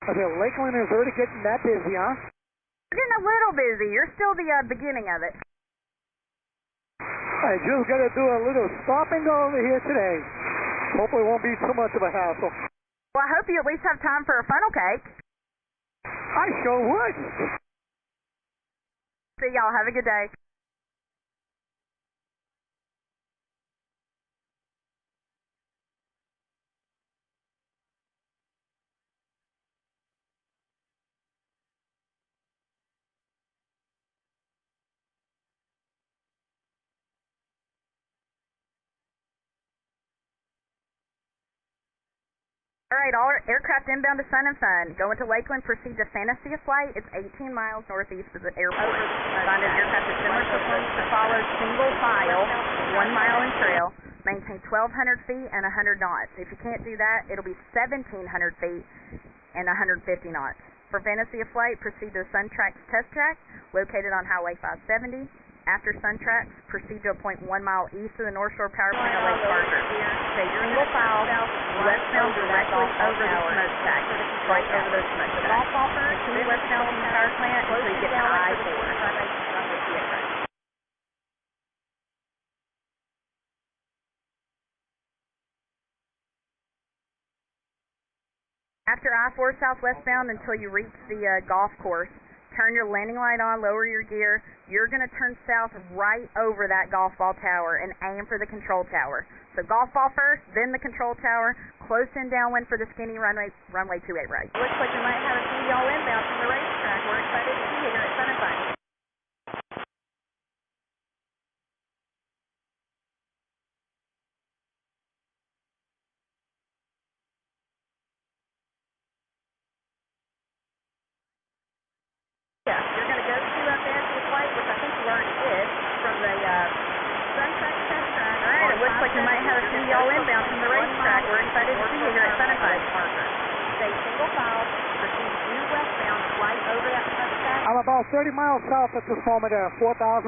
Okay, Lakeland is already getting that busy, huh? We're getting a little busy. You're still the beginning of it. I just got to do a little stop and go over here today. Hopefully it won't be too much of a hassle. Well, I hope you at least have time for a funnel cake. I sure would. See y'all. Have a good day. All right, all aircraft inbound to Sun and Fun. Going to Lakeland, proceed to Fantasy of Flight. It's 18 miles northeast of the airport. Bonded aircraft is similar performance to follow single file, 1 mile in trail. Maintain 1,200 feet and 100 knots. If you can't do that, it'll be 1,700 feet and 150 knots. For Fantasy of Flight, proceed to the Sun Tracks test track, located on Highway 570. After Sun Tracks, proceed to a point 1 mile east of the North Shore Power Plant at Lake Parker. Stay single file, westbound directly over the smokestack, right over the smokestack. Continue westbound from the power plant until you get to I-4. After I-4 southwestbound until you reach the golf course, turn your landing light on, lower your gear. You're going to turn south right over that golf ball tower and aim for the control tower. So golf ball first, then the control tower, close in downwind for the skinny runway 28 right. Looks like we might have a few y'all inbound from the racetrack. We're excited to see you here at Sun and Fun. Yeah, you're going to go to Fantasy Flight, which I think you already did, from the Sunset test track. All right, it looks like we might have a few y'all inbound from the racetrack. We're excited to see you here at Sun and Fun. Stay single file, proceed due westbound, right over that smokestack. I'm about 30 miles south at this moment at 4,500,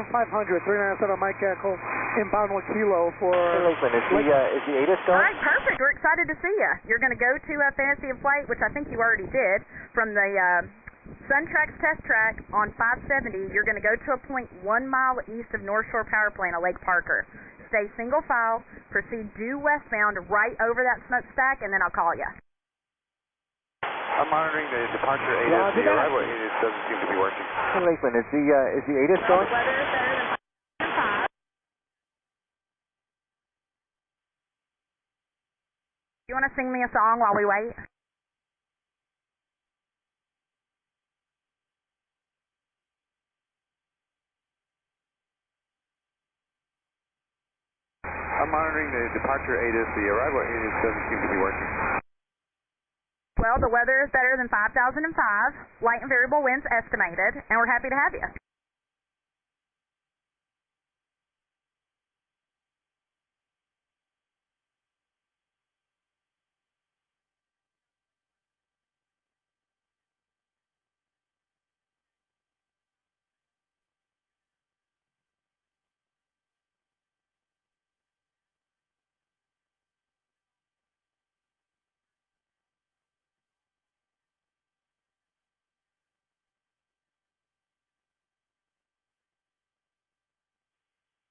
397 Mike Echo, inbound 1 kilo for... Hey, Lakeland, is the ATIS going? All right, perfect. We're excited to see you. You're going to go to Fantasy of Flight, which I think you already did, from the Sun Tracks test track on 570. You're going to go to a point 1 mile east of North Shore Power Plant at Lake Parker. Stay single file, proceed due westbound right over that smokestack, and then I'll call you. I'm monitoring the departure ATIS. The arrival ATIS doesn't seem to be working. Hey, Lakeland, is the ATIS going? The weather is better than 5. You want to sing me a song while we wait? I'm monitoring the departure ATIS. The arrival ATIS doesn't seem to be working. Well, the weather is better than 5,005. Light and variable winds estimated, and we're happy to have you.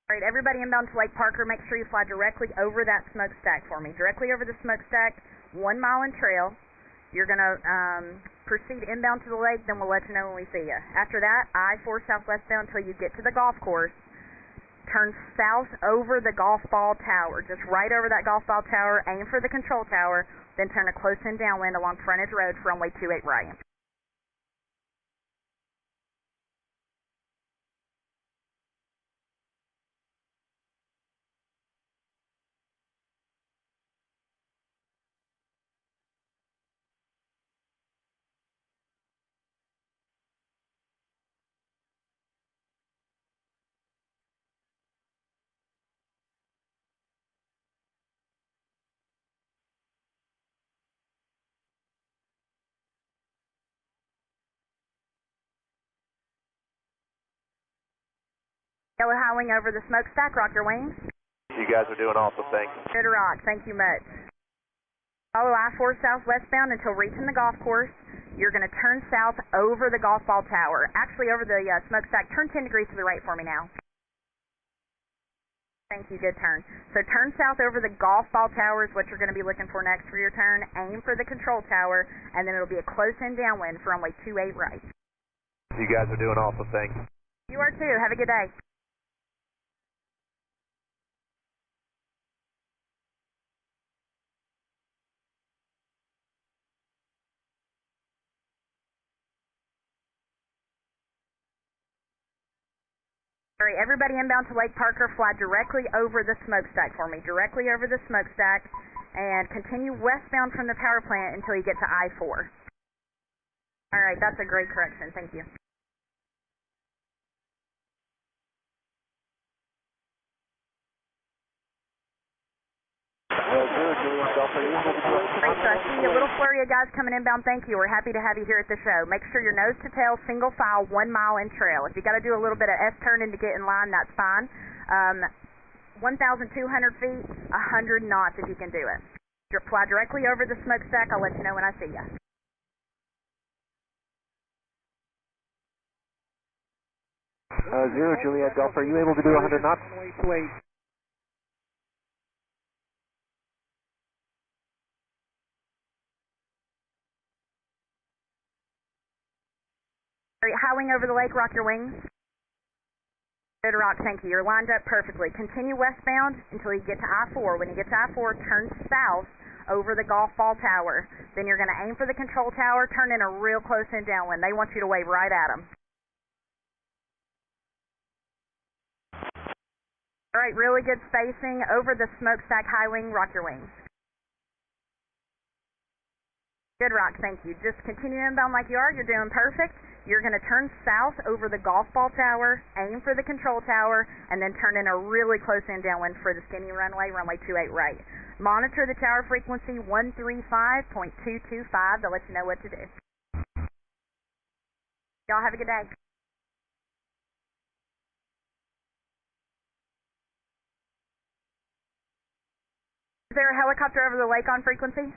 All right, everybody inbound to Lake Parker, make sure you fly directly over that smokestack for me. Directly over the smokestack, 1 mile in trail. You're going to proceed inbound to the lake, then we'll let you know when we see you. After that, I-4 southwestbound until you get to the golf course. Turn south over the golf ball tower, just right over that golf ball tower. Aim for the control tower, then turn a close-in downwind along Frontage Road for runway 28 right. Yellow high wing over the smokestack, rock your wings. You guys are doing awesome, thanks. Good to rock, thank you much. Follow I-4 southwestbound until reaching the golf course. You're going to turn south over the golf ball tower. Actually, over the smokestack. Turn 10 degrees to the right for me now. Thank you, good turn. So turn south over the golf ball tower is what you're going to be looking for next for your turn. Aim for the control tower, and then it'll be a close-in downwind for runway 28 right. You guys are doing awesome, thanks. You are too. Have a good day. All right, everybody inbound to Lake Parker, fly directly over the smokestack for me. Directly over the smokestack, and continue westbound from the power plant until you get to I-4. All right, that's a great correction. Thank you. Great, so I see a little flurry of guys coming inbound. Thank you. We're happy to have you here at the show. Make sure you're nose to tail, single file, 1 mile in trail. If you got to do a little bit of S-turning to get in line, that's fine. 1,200 feet, 100 knots if you can do it. Fly directly over the smokestack. I'll let you know when I see you. Zero Juliet Golf, are you able to do 100 knots? High wing over the lake, rock your wings. Good rock, thank you. You're lined up perfectly. Continue westbound until you get to I-4. When you get to I-4, turn south over the golf ball tower. Then you're going to aim for the control tower, turn in a real close-in downwind. They want you to wave right at them. All right, really good spacing. Over the smokestack high wing, rock your wings. Good rock, thank you. Just continue inbound like you are. You're doing perfect. You're going to turn south over the golf ball tower, aim for the control tower, and then turn in a really close-in downwind for the skinny runway, runway 28 right. Monitor the tower frequency 135.225. They'll let you know what to do. Y'all have a good day. Is there a helicopter over the lake on frequency?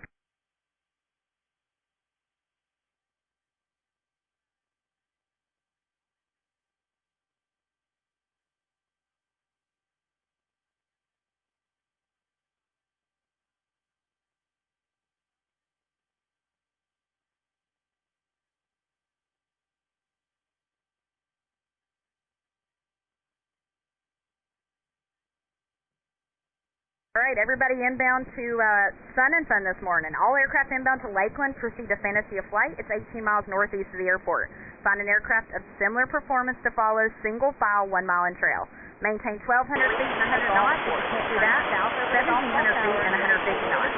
All right, everybody inbound to Sun and Fun this morning. All aircraft inbound to Lakeland proceed to Fantasy of Flight. It's 18 miles northeast of the airport. Find an aircraft of similar performance to follow, single file, 1 mile in trail. Maintain 1,200 feet and 100 knots. If you can't do that, 1,700 feet and 150 knots.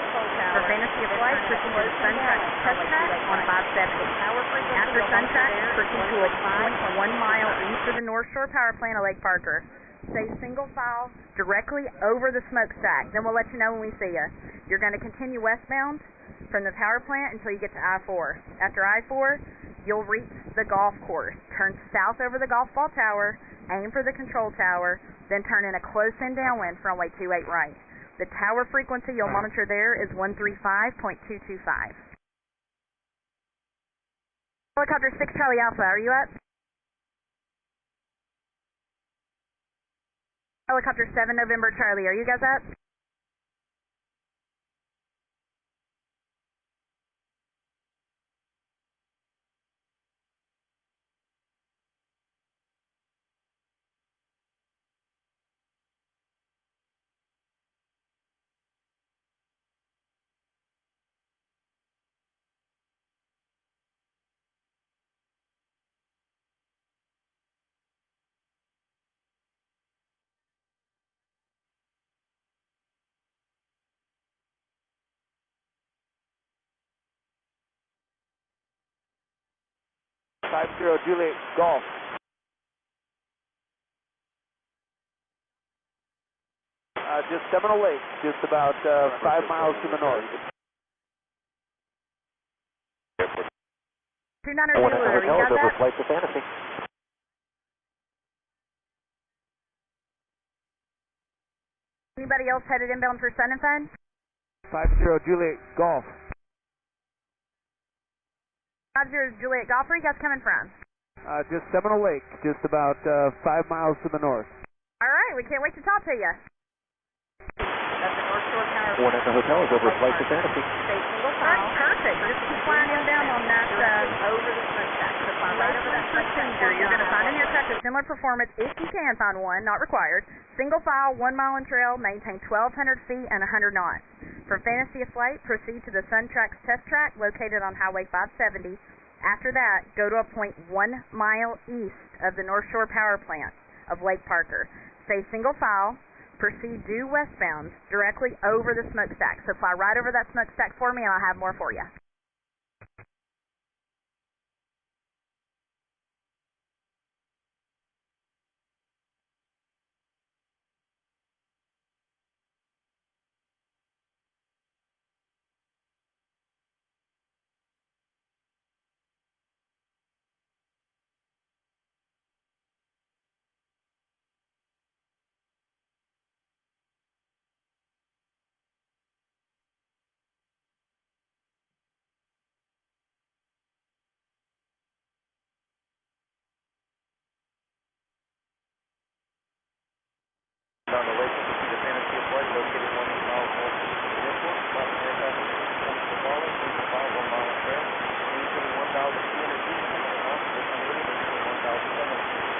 For Fantasy of Flight, proceed to the Sun Track test track on 570. After Sun Track, proceed to a point 1 mile east of the North Shore Power Plant of Lake Parker. Stay single file directly over the smokestack. Then we'll let you know when we see you. You're going to continue westbound from the power plant until you get to I-4. After I-4, you'll reach the golf course. Turn south over the golf ball tower, aim for the control tower, then turn in a close-in downwind for runway 28 right. The tower frequency you'll monitor there is 135.225. Helicopter 6 Charlie Alpha, are you up? Helicopter 7 November Charlie, are you guys up? Zero Juliet Golf. Just Seminole Lake, just about 5 miles to the north. 29 Zulu, are you guys up? Flight to Fantasy. Anybody else headed inbound for Sun and Fun? 50 Juliet Golf. Roger, Juliet Golf, where are you guys coming from? Just Seminole Lake, just about 5 miles to the north. All right, we can't wait to talk to you. That's the North Shore Power. One at the hotel is over flight to Fantasy. Stay single file. That's perfect. Just keep flying him down on that over the smokestack. So fly right over that procedure. You're going to find an aircraft of similar performance if you can find one, not required. Single file, 1 mile in trail, maintain 1,200 feet and 100 knots. From Fantasy Flight, proceed to the Sun Tracks test track located on Highway 570. After that, go to a point 1 mile east of the North Shore Power Plant of Lake Parker. Stay single file. Proceed due westbound directly over the smokestack. So fly right over that smokestack for me and I'll have more for you. Down the lake, the Fantasy Flight located 1 mile north of the airport. Flight aircraft is the following, 1 mile in trail, maintain 1,200 feet and 100 knots, maintain 1,700 feet.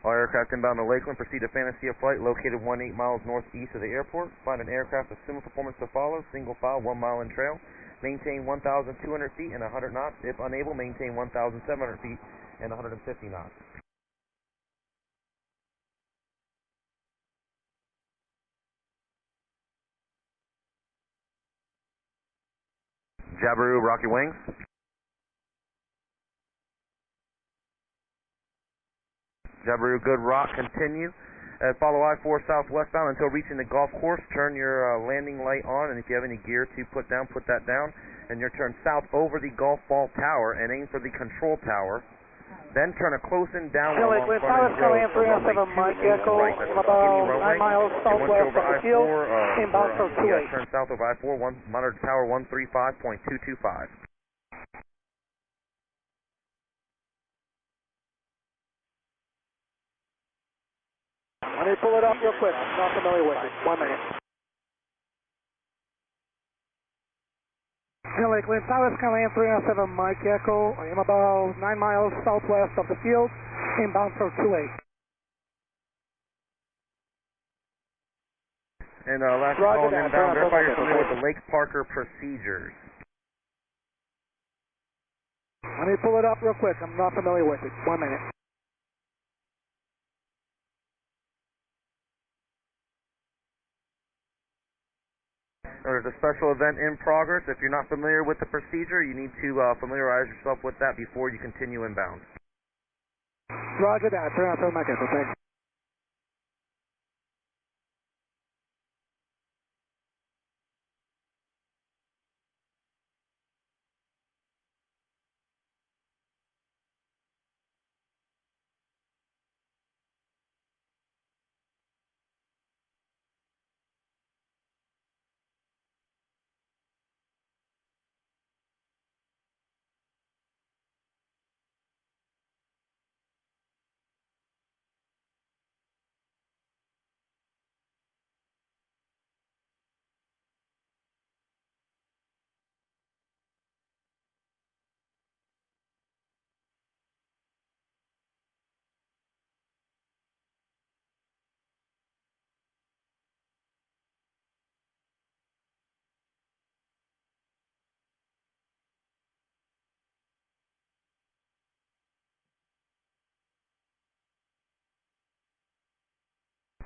All aircraft inbound to Lakeland proceed to Fantasy Flight located 18 miles northeast of the airport. Find an aircraft of similar performance to follow, single file, 1 mile in trail. Maintain 1,200 feet and 100 knots. If unable, maintain 1,700 feet and 150 knots. Jabiru, Rocky Wings. Jabiru, good rock, continue. Follow I-4 southwestbound until reaching the golf course. Turn your landing light on, and if you have any gear to put down, put that down. And you're turn south over the golf ball tower and aim for the control tower. Then turn a close-in downwind along Frontage Road for runway 2 right. That's the skinny runway. 9 miles And once you're southwest over of the field, I-4, inbound from 28. turn south of I-4, monitor tower 135.225. Let me pull it up real quick. I'm not familiar with it. 1 minute. Lakeland, Southwest Carolina 307, Mike Echo. I am about 9 miles southwest of the field, inbound for 28. And last call inbound, verify you're familiar with the Lake Parker procedures. Let me pull it up real quick. I'm not familiar with it. 1 minute. There's a special event in progress. If you're not familiar with the procedure, you need to familiarize yourself with that before you continue inbound. Roger that. Turn out Mike Echo. Thanks.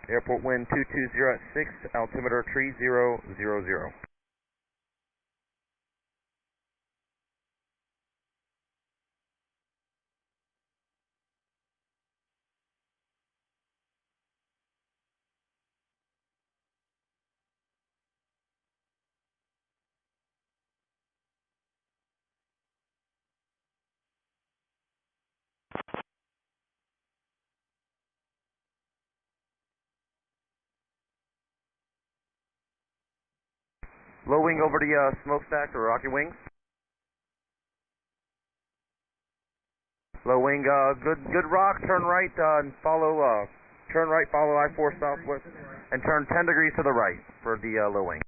Airport wind 220 at 6, altimeter 3000. Low wing over the smokestack or rock your wings. Low wing, good rock, turn right and follow, follow I-4 southwest, and turn 10 degrees to the right for the low wing.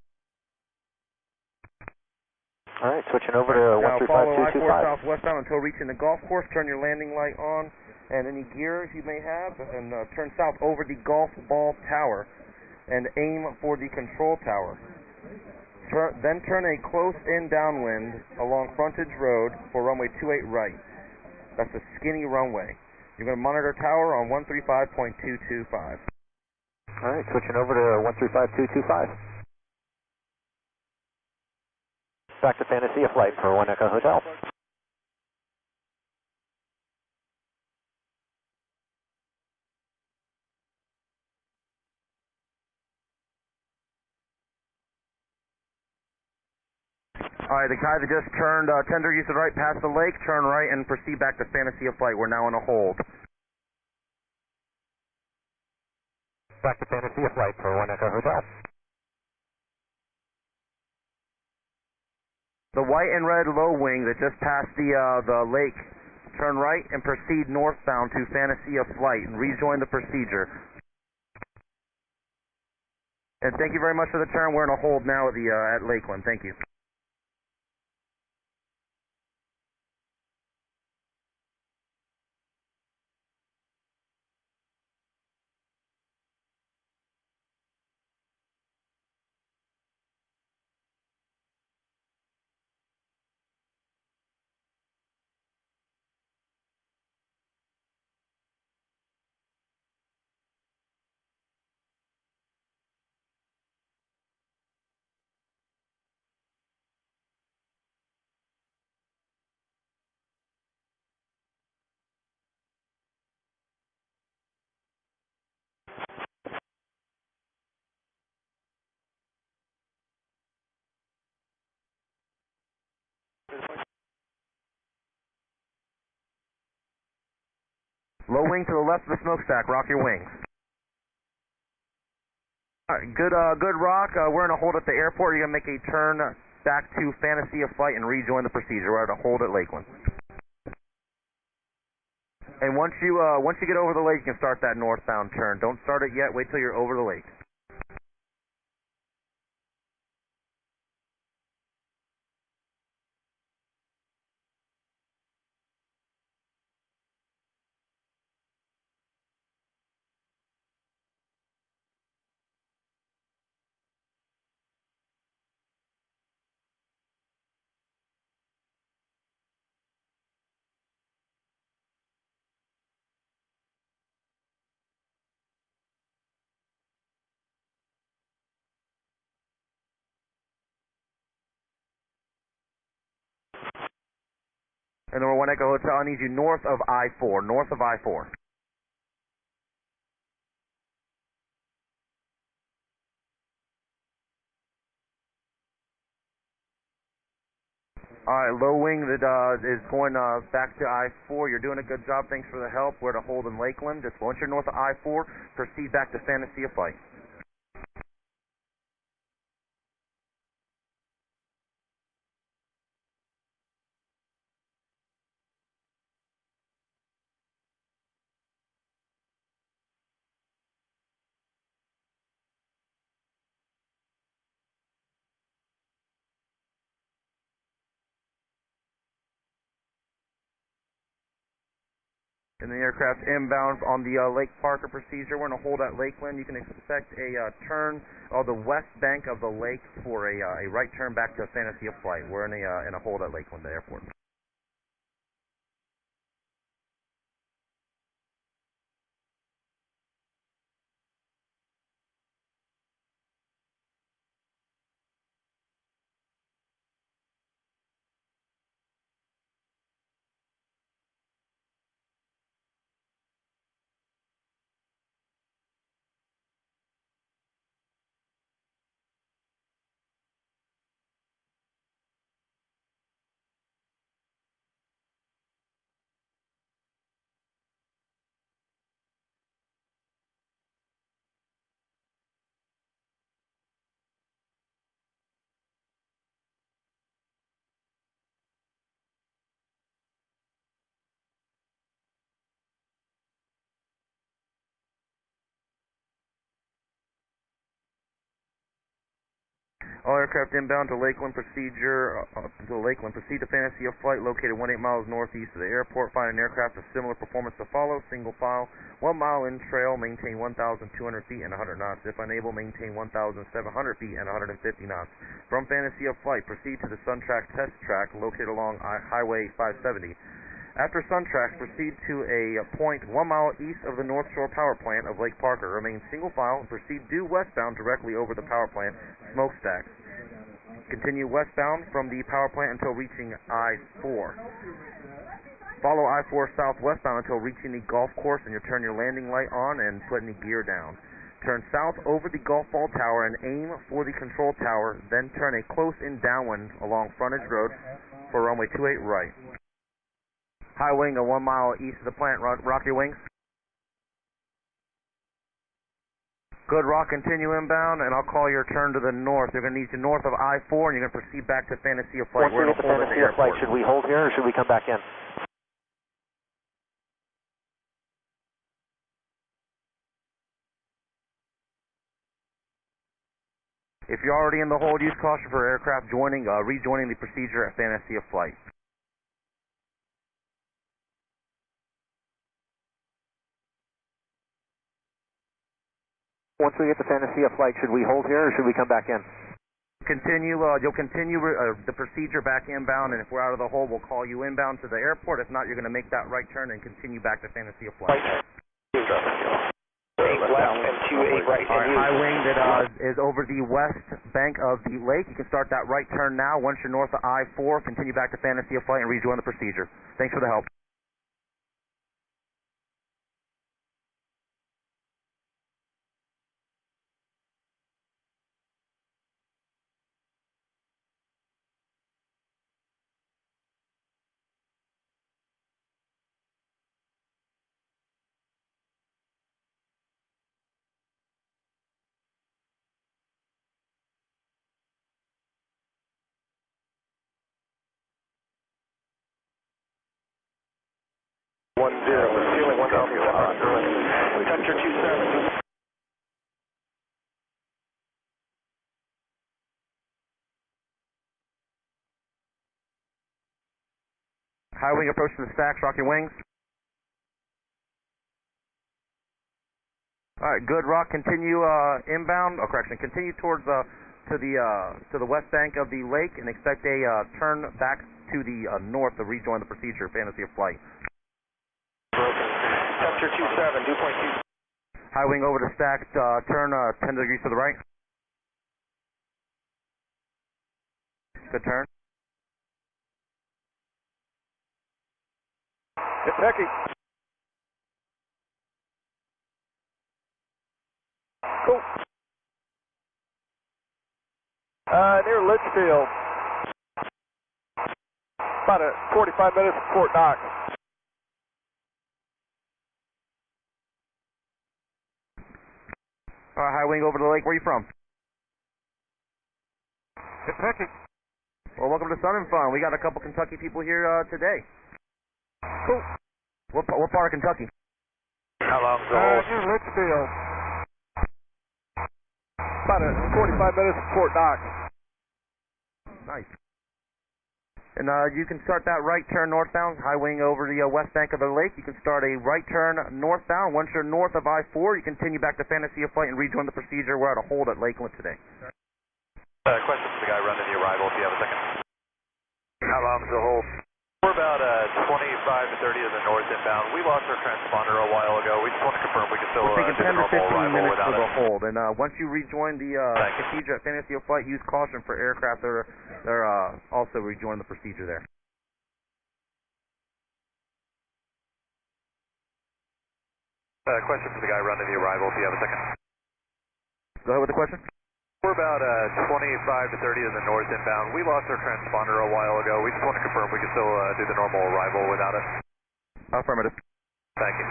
All right, switching over to now 135 follow I-4 southwestbound until reaching the golf course, turn your landing light on and any gears you may have, and turn south over the golf ball tower and aim for the control tower. Then turn a close-in downwind along Frontage Road for runway 28 right. That's a skinny runway. You're going to monitor tower on 135.225. All right, switching over to 135.225. Back to Fantasia flight for 1 Echo Hotel. All right, the guy that just turned 10 degrees to the right past the lake, turn right and proceed back to Fantasia flight. We're now in a hold. Back to Fantasia flight for 1 Echo Hotel. The white and red low wing that just passed the lake, turn right and proceed northbound to Fantasia flight and rejoin the procedure. And thank you very much for the turn. We're in a hold now at the at Lakeland. Thank you. Low wing to the left of the smokestack. Rock your wings. All right, good rock. We're in a hold at the airport. You're gonna make a turn back to Fantasia flight and rejoin the procedure. We're at a hold at Lakeland. And once you get over the lake, you can start that northbound turn. Don't start it yet. Wait till you're over the lake. And number 1 Echo Hotel, I need you north of I-4. North of I-4. All right, low wing that is going back to I-4. You're doing a good job. Thanks for the help. We're at a hold in Lakeland. Just once you're north of I-4, proceed back to Fantasia flight. And the aircraft inbound on the Lake Parker procedure. We're in a hold at Lakeland. You can expect a turn on the west bank of the lake for a right turn back to Fantasia flight. We're in a hold at Lakeland, the airport. All aircraft inbound to Lakeland procedure, proceed to Fantasy of Flight located 18 miles northeast of the airport. Find an aircraft of similar performance to follow. Single file, 1 mile in trail, maintain 1,200 feet and 100 knots. If unable, maintain 1,700 feet and 150 knots. From Fantasy of Flight, proceed to the Suntrack test track located along Highway 570. After Suntrack, proceed to a point 1 mile east of the North Shore Power Plant of Lake Parker. Remain single file and proceed due westbound directly over the power plant smokestacks. Continue westbound from the power plant until reaching I-4. Follow I-4 southwestbound until reaching the golf course, and you turn your landing light on and put any gear down. Turn south over the golf ball tower and aim for the control tower, then turn a close-in downwind along Frontage Road for runway 28 right. High wing 1 mile east of the plant. Rock your wings. Good, Rock. Continue inbound, and I'll call your turn to the north. You're going to need you north of I-4, and you're going to proceed back to Fantasy of Flight. Once we get to Fantasy of Flight, should we hold here or should we come back in? If you're already in the hold, use caution for aircraft rejoining the procedure at Fantasy of Flight. Once we get to Fantasy of Flight, should we hold here or should we come back in? You'll continue the procedure back inbound, and if we're out of the hold, we'll call you inbound to the airport. If not, you're going to make that right turn and continue back to Fantasy of Flight. 8 left and 28 right. All right, high wing that is over the west bank of the lake. You can start that right turn now. Once you're north of I-4, continue back to Fantasy of Flight and rejoin the procedure. Thanks for the help. Feeling 1,000. Vector 27. High wing approaching the stacks. Rock your wings. All right, good, Rock. Continue inbound. Continue towards to the west bank of the lake, and expect a turn back to the north to rejoin the procedure. Fantasy of Flight. Vector 27, dew point 2. High wing over the stacks. Turn 10 degrees to the right. Good turn. Kentucky. Cool. Near Litchfield. About 45 minutes from Fort Knox. All right, high wing over the lake. Where are you from? Kentucky. Well, welcome to Sun and Fun. We got a couple Kentucky people here today. Cool. What part of Kentucky? How long's the hold? Near Litchfield. About 45 minutes from Fort Knox. Nice. And you can start that right turn northbound, high wing over the west bank of the lake. You can start a right turn northbound. Once you're north of I-4, you continue back to Fantasy of Flight and rejoin the procedure. We're at a hold at Lakeland today. Question for the guy running the arrival, if you have a second. How long's the hold? We're about 25 to 30 to the north inbound. We lost our transponder a while ago. We just want to confirm we can still We're taking do 10 the to 15 normal arrival minutes without for the it. hold. And once you rejoin the procedure at Fantasy of Flight, use caution for aircraft that are also rejoining the procedure there. Question for the guy running the arrival, if you have a second. Go ahead with the question. We're about 25 to 30 to the north inbound. We lost our transponder a while ago. We just want to confirm we can still do the normal arrival without it. Affirmative. Thank you.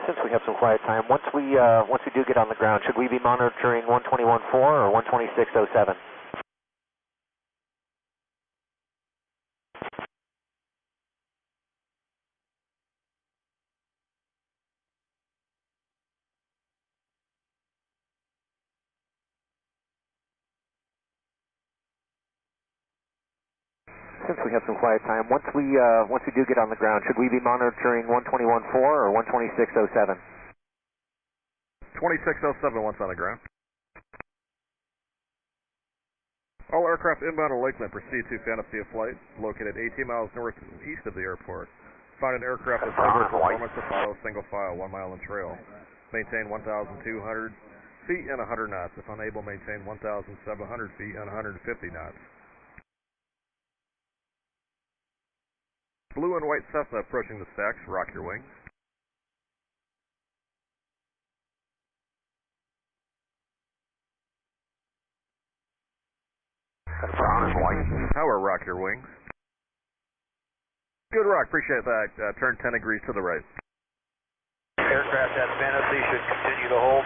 Since we have some quiet time, once we do get on the ground, should we be monitoring 121.4 or 126.07? Since we have some quiet time, once we do get on the ground, should we be monitoring 121.4 or 126.07? 2607 once on the ground. All aircraft inbound to Lakeland proceed to Fantasy of Flight, located 18 miles northeast of the airport. Find an aircraft with similar performance to follow single file, 1 mile in trail. Maintain 1,200 feet and 100 knots. If unable, maintain 1,700 feet and 150 knots. Blue and white Cessna approaching the stacks. Rock your wings. Brown and white. Tower, rock your wings. Good rock, appreciate that. Turn 10 degrees to the right. Aircraft at Fantasy should continue to hold.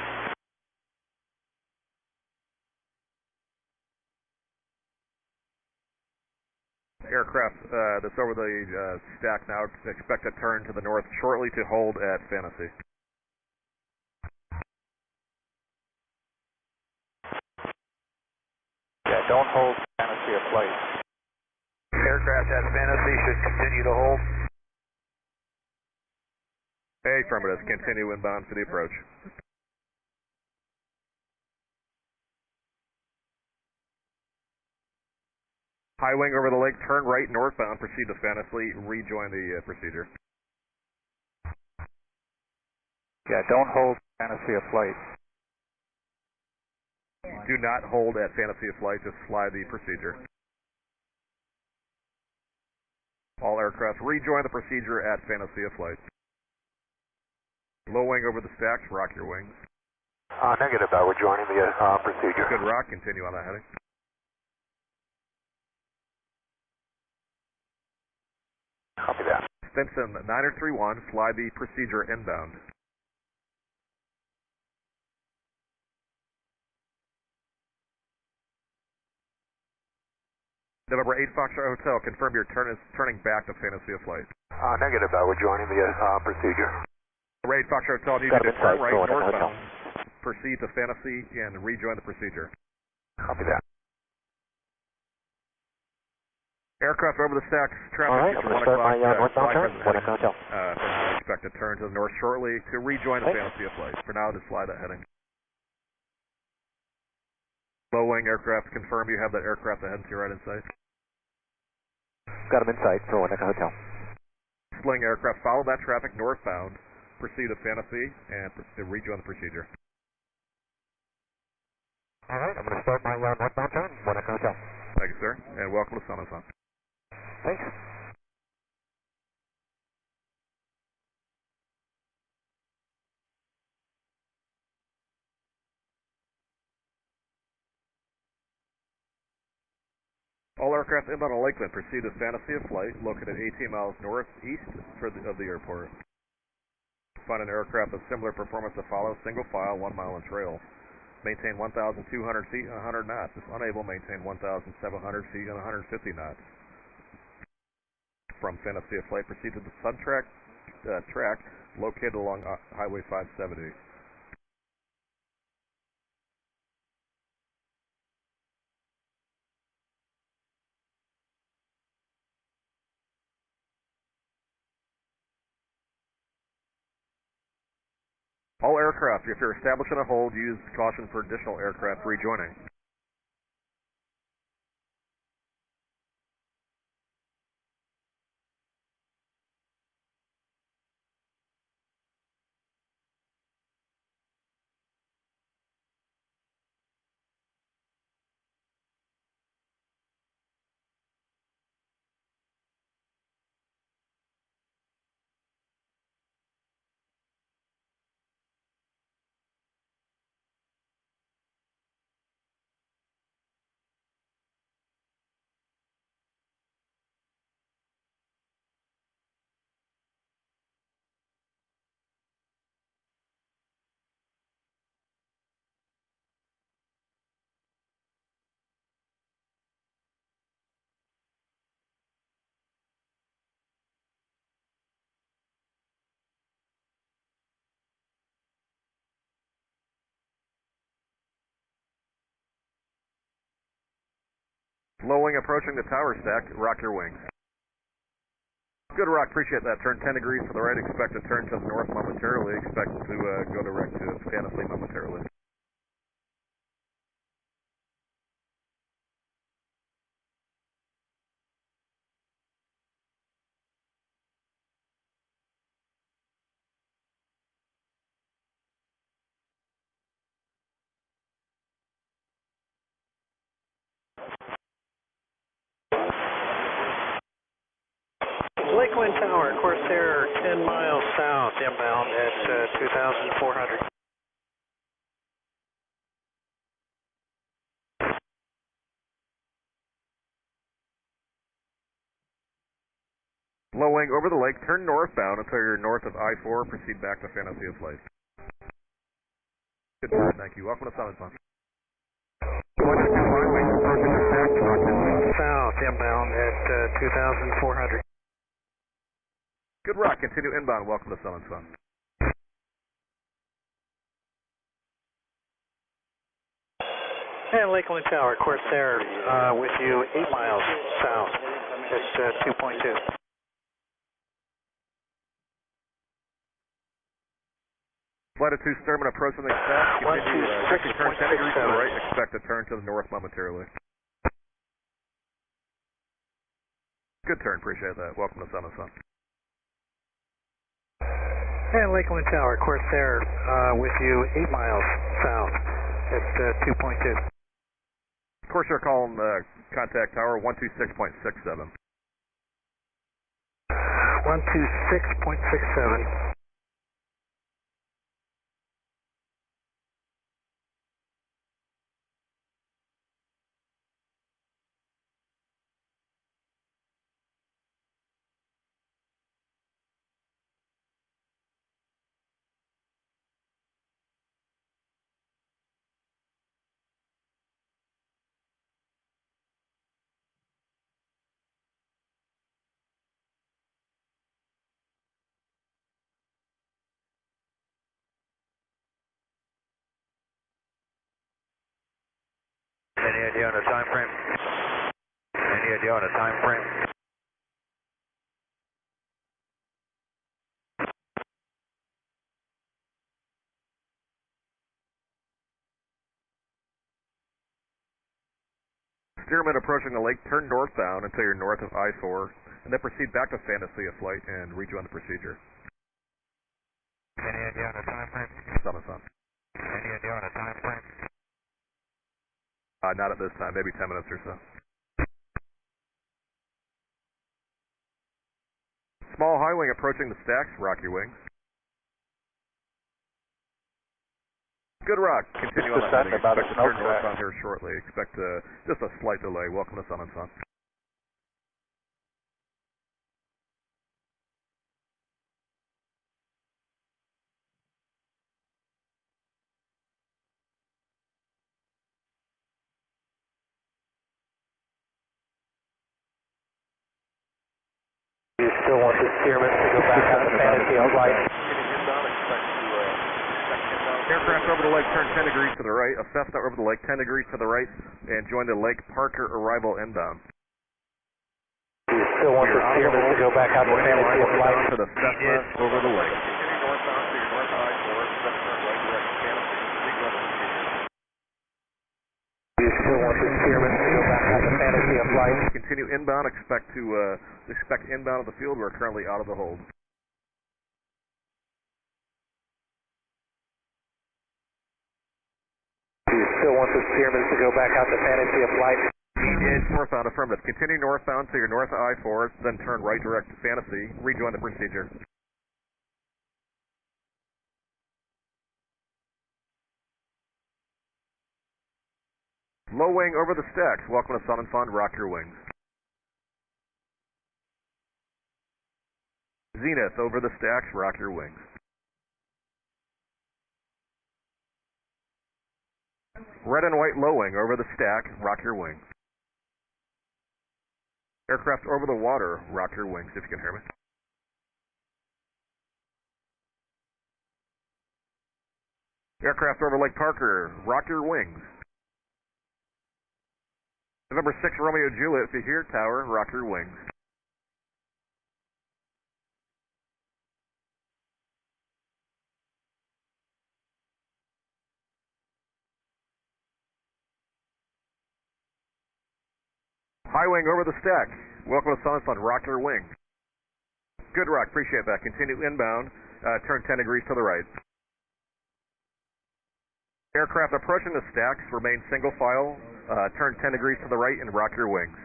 Aircraft that's over the stack now, expect to turn to the north shortly to hold at Fantasy. Yeah, don't hold Fantasy of Flight. Aircraft at Fantasy should continue to hold. Affirmative, continue inbound for the approach. High wing over the lake, turn right northbound, proceed to Fantasy, rejoin the procedure. Yeah, don't hold Fantasy of Flight. Do not hold at Fantasy of Flight, just fly the procedure. All aircraft rejoin the procedure at Fantasy of Flight. Low wing over the stacks, rock your wings. Negative, we're joining the procedure. Good rock, continue on that heading. Copy that. Stinson 931, fly the procedure inbound. November 8 Foxtrot Hotel, confirm your turning back to Fantasy of Flight. Negative, we're joining the procedure. November 8 Foxtrot Hotel, need you to turn right northbound, proceed to Fantasy, and rejoin the procedure. Copy that. Aircraft over the stacks, traffic. All right, I'm going to start my northbound turn. Hotel. For now, expect to turn to the north shortly to rejoin the Fantasy of Flight. For now, just fly that heading. Low wing aircraft, confirm you have that aircraft ahead to your right in sight. Got them in sight for Hotel. Sling aircraft, follow that traffic northbound, proceed to Fantasy, and rejoin the procedure. All right, I'm going to start my northbound turn. Hotel. Thank you, sir, and welcome to San Jose. Thanks. All aircraft inbound on Lakeland proceed to Fantasy of Flight, located 18 miles northeast of the airport. Find an aircraft of similar performance to follow, single file, 1 mile in trail. Maintain 1,200 feet and 100 knots. If unable, maintain 1,700 feet and 150 knots. From Fantasy of Flight, proceed to the Sun track located along Highway 570. All aircraft, if you're establishing a hold, use caution for additional aircraft rejoining. Low wing approaching the tower stack, rock your wings. Good rock, appreciate that. Turn 10 degrees to the right, expect to turn to the north momentarily, expect to go direct to Fantasy momentarily. Lakeland Tower, Corsair 10 miles south, inbound at 2,400. Low wing over the lake, turn northbound until you're north of I-4, proceed back to Fantasy of Flight. Good, thank you. Welcome to Summit Fun. South, inbound at 2,400. Good rock, continue inbound, welcome to Summit Fun. And Lakeland Tower, Corsair with you 8 miles south at 2.2. Latitude Sturman approaching the stack. Continue, turn 10 degrees to the right, expect to turn to the north momentarily. Good turn, appreciate that. Welcome to Summit Fun. And Lakeland Tower, Corsair with you 8 miles south at 2.2. Corsair calling contact tower 126.67. 126.67. Any idea on a time frame? Any idea on a time frame? Steerman approaching the lake, turn northbound until you're north of I-4, and then proceed back to Fantasy of Flight and rejoin the procedure. Any idea on a time frame? Summit Fun. Any idea on a time frame? Not at this time, maybe 10 minutes or so. Small high wing approaching the stacks, rock your wings. Good rock, continue on the heading. Expect to turn northbound here shortly. Expect just a slight delay. Welcome to Summit Fun. You still want the Steerman to go back on the Fantasy of Flight? Aircraft over the lake, turn 10 degrees to the right. A Cessna over the lake, 10 degrees to the right, and join the Lake Parker arrival inbound. You still want the Steerman to go back on the Fantasy of Flight? To the Cessna over the lake. You still want the Steerman to go back on the Fantasy of Flight? Continue inbound. Expect inbound of the field. We're currently out of the hold. You still want the Steerman to go back out to Fantasy of Flight? Northbound, affirmative. Continue northbound to your north of I-4, then turn right direct to Fantasy. Rejoin the procedure. Low wing over the stacks. Welcome to Sun and Fun. Rock your wings. Zenith over the stacks. Rock your wings. Red and white low wing over the stack. Rock your wings. Aircraft over the water. Rock your wings if you can hear me. Aircraft over Lake Parker. Rock your wings. November 6 Romeo Juliet, if you hear tower, rock your wings. High wing over the stack. Welcome to Sun and Fun, rock your wings. Good rock, appreciate that. Continue inbound, turn 10 degrees to the right. Aircraft approaching the stacks, remain single file, turn 10 degrees to the right and rock your wings.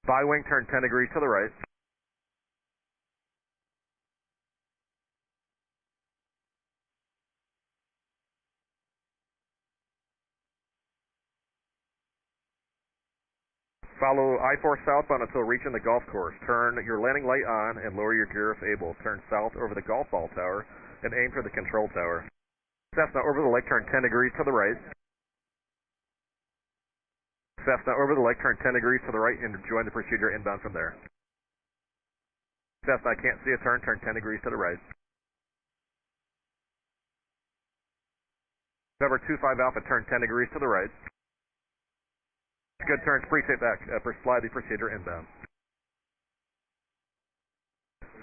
Bi-wing, turn 10 degrees to the right. Follow I-4 southbound until reaching the golf course. Turn your landing light on and lower your gear if able. Turn south over the golf ball tower and aim for the control tower. Cessna over the lake, turn 10 degrees to the right. Cessna over the lake, turn 10 degrees to the right and join the procedure inbound from there. Cessna, I can't see a turn 10 degrees to the right. November 25 Alpha, turn 10 degrees to the right. Good turns, appreciate that. Fly the procedure inbound.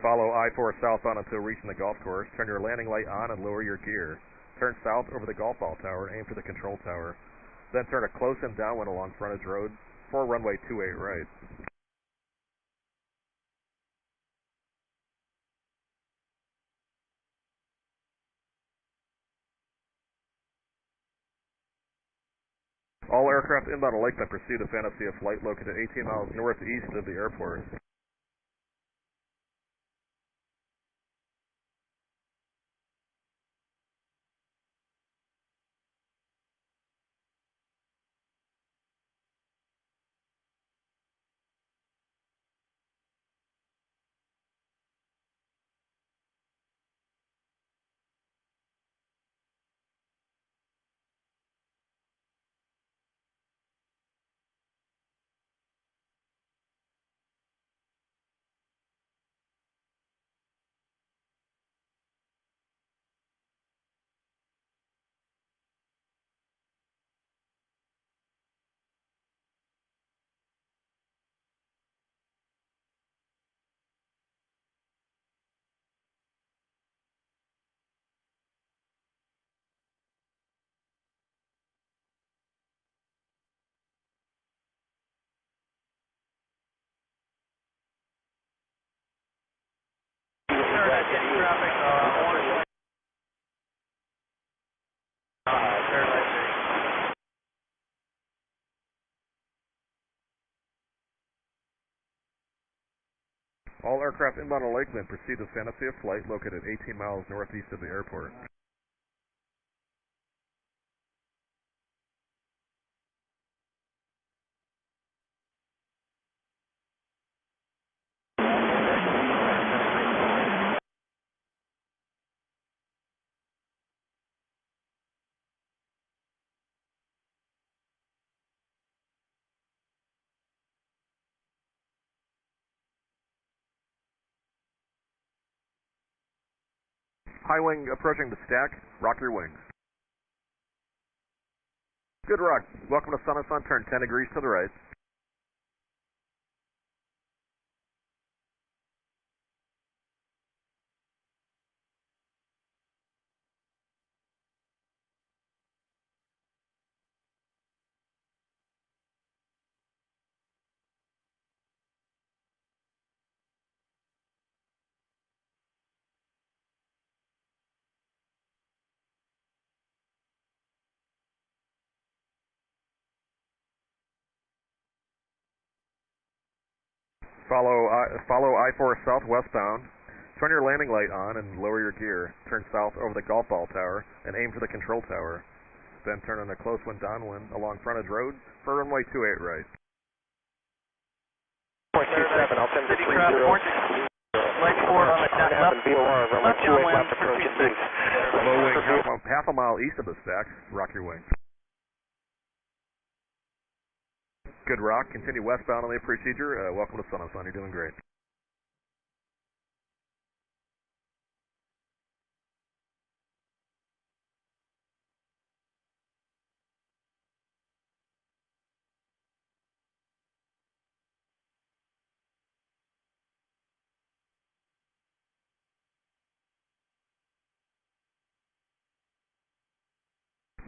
Follow I-4 southbound until reaching the golf course. Turn your landing light on and lower your gear. Turn south over the golf ball tower and aim for the control tower. Then turn a close and downwind along frontage road for runway 28 right. All aircraft inbound to Lakeland proceed to Fantasy of Flight located 18 miles northeast of the airport. All aircraft inbound to Lakeland proceed to Fantasy of Flight located 18 miles northeast of the airport. High wing approaching the stack, rock your wings. Good rock, welcome to Sun and Sun, turn 10 degrees to the right. Follow I-4 southwestbound. Turn your landing light on and lower your gear. Turn south over the golf ball tower and aim for the control tower. Then turn on a close wind downwind along frontage road for runway 28 right. 0.27, I'll send City craft, leg 4 on the left downwind, left approach, please. Low wing half a mile east of the stack, rock your wings. Good rock, continue westbound on the procedure. Welcome to Sun and Sun, you're doing great.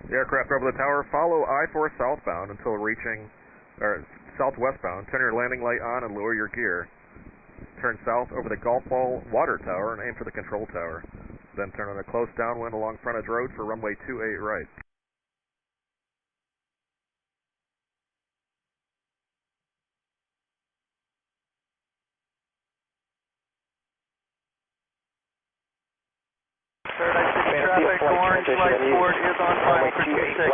Aircraft over the tower, follow I-4 southbound until reaching, or southwestbound. Turn your landing light on and lower your gear. Turn south over the golf ball water tower and aim for the control tower. Then turn on a close downwind along frontage road for runway 28 right. Traffic, orange light port is on final for 26.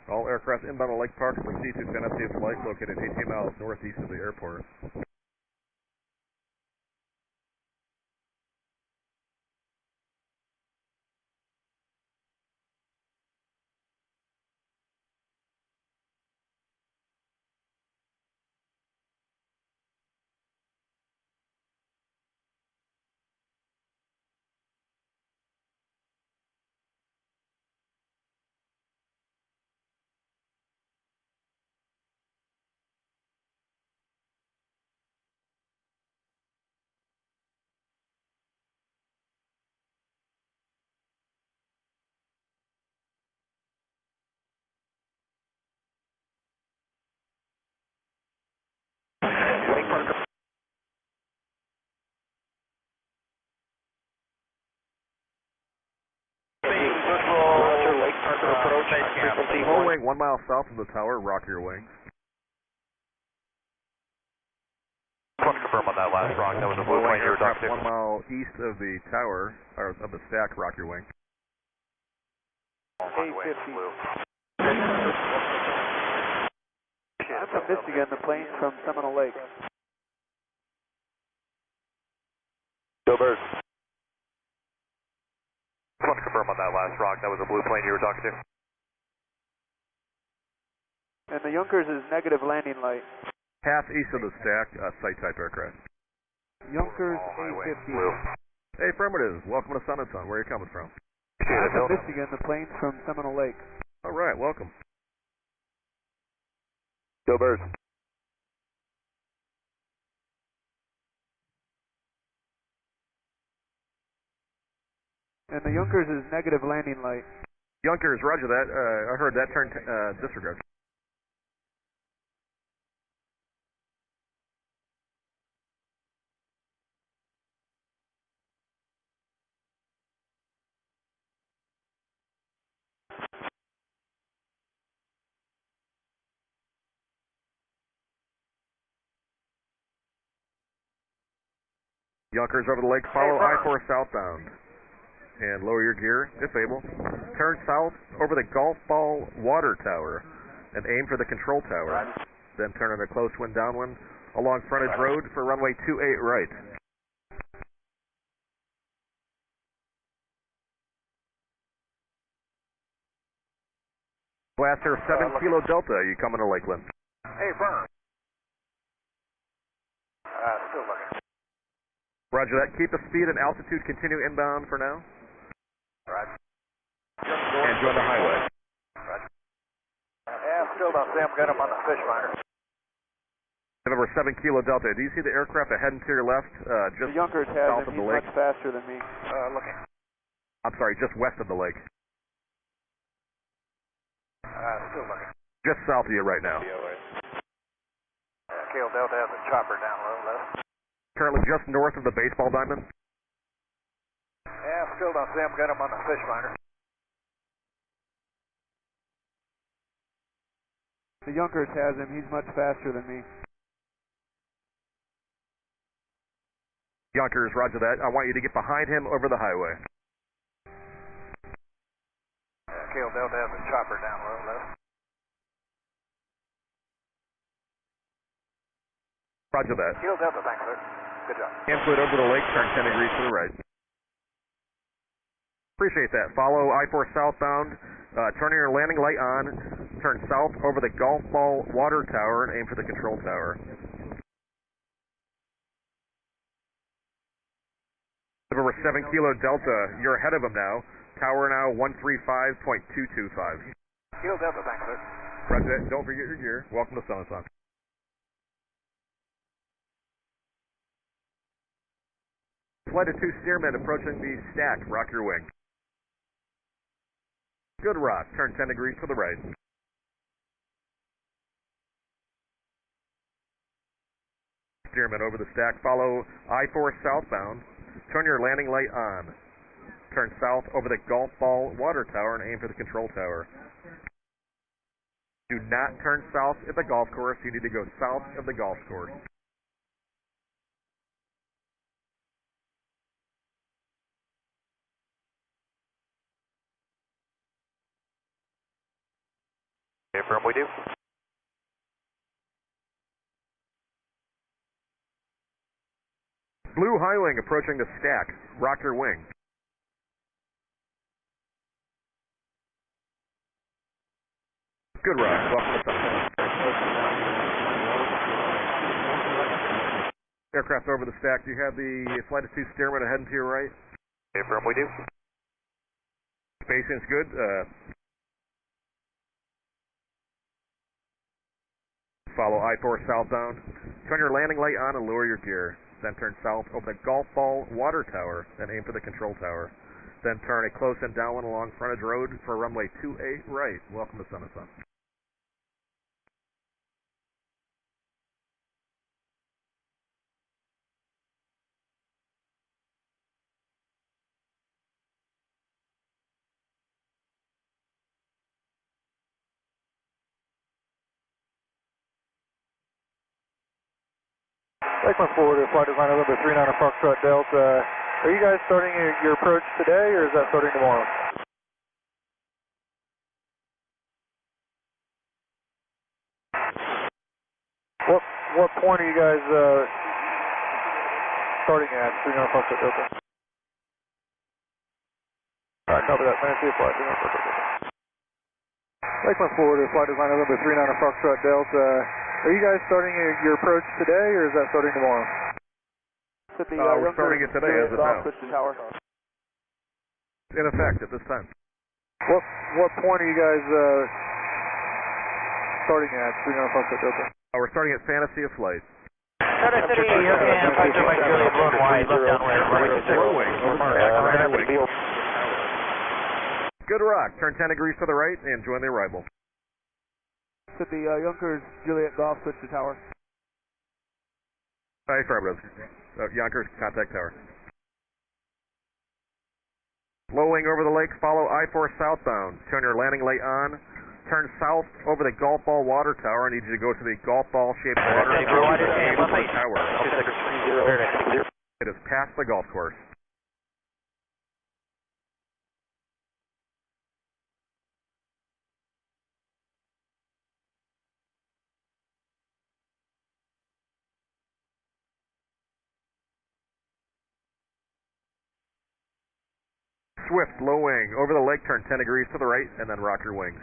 All aircraft inbound to Lake Park and proceed to Fantasy Flight located 18 miles northeast of the airport. Low wing 1 mile south of the tower, rock your wings. Just want to confirm on that last rock, that was a blue plane you were talking to. 1 mile east of the tower, or of the stack, rock your wing. 850. I'm from Michigan, the plane from Seminole Lake. Go Bird. Just want to confirm on that last rock, that was a blue plane you were talking to. And the Junkers is negative landing light. Half east of the stack, site type aircraft. Junkers Highway, 850. blue. Hey, affirmative. Welcome to Sun and Sun. Where are you coming from? I'm from Michigan, the plane from Seminole Lake. All right, welcome. Go Bird. And the Junkers is negative landing light. Junkers, roger that. I heard that. Turn disregard. Junkers over the lake, follow I-4 southbound. And lower your gear, if able. Turn south over the golf ball water tower and aim for the control tower. Then turn on a close wind downwind along frontage road for runway 28 right. Blaster 7 Kilo Delta, you coming to Lakeland? Hey, firm. Still looking. Roger that. Keep the speed and altitude. Continue inbound for now. Roger. And join the highway. Roger. Yeah, still don't see him. Got him on the fish finder. November 7 Kilo Delta. Do you see the aircraft ahead and to your left, just The Junkers south has of him. the He's lake? much faster than me. Looking. I'm sorry, just west of the lake. Still looking. Just south of you right now. Kilo Delta has a chopper down low left. Currently just north of the baseball diamond. Yeah, still don't see him. Got him on the fish finder. The Junkers has him. He's much faster than me. Yonkers, roger that. I want you to get behind him over the highway. Kilo Delta has a chopper down low left. Roger that. Kilo Delta, thanks, sir. Good job. Input over the lake, turn 10 degrees to the right. Appreciate that. Follow I-4 southbound, turning your landing light on, turn south over the golf ball water tower and aim for the control tower. November 7 Kilo Delta, you're ahead of him now. Tower now 135.225. Kilo Delta, thanks, sir. Roger that. Don't forget your gear. Welcome to Sun and Sun. Flight of 2 Steermen approaching the stack. Rock your wing. Good rock, turn 10 degrees to the right. Steerman over the stack, follow I-4 southbound, turn your landing light on. Turn south over the golf ball water tower and aim for the control tower. Do not turn south at the golf course, you need to go south of the golf course. Confirm we do. Blue high wing approaching the stack, rock your wing. Good rock, welcome to Sunset. Aircraft over the stack, do you have the flight of 2 Steerman heading to your right? Confirm we do. Spacing's good. Follow I-4 southbound. Turn your landing light on and lower your gear. Then turn south over the golf ball water tower, then aim for the control tower. Then turn a close and downwind along frontage road for runway 28 right. Welcome to Sunset. Lakeland Florida, flight designer number 39 Foxtrot Delta. Are you guys starting your approach today, or is that starting tomorrow? What point are you guys starting at? 39 Foxtrot Delta. Alright, copy that. Fancy flight 39 Foxtrot Delta. Lakeland Florida, flight designer number 39 Foxtrot Delta. Are you guys starting your approach today, or is that starting tomorrow? We're starting it today as of now. Tower. In effect at this time. What point are you guys starting at? 39 Foxtrot Delta. We're starting at Fantasy of Flight. Center City, European, Factor Mike Juliet, road wide, left downwind, runway 26. Good rock, turn 10 degrees to the right and join the arrival. To the Yonkers Juliet Golf, switch to tower. Affirmative. Yonkers, contact tower. Low wing over the lake, follow I-4 southbound. Turn your landing light on. Turn south over the golf ball water tower. I need you to go to the golf ball shaped water tower. It is past the golf course. Swift, low wing, over the lake, turn 10 degrees to the right, and then rock your wings.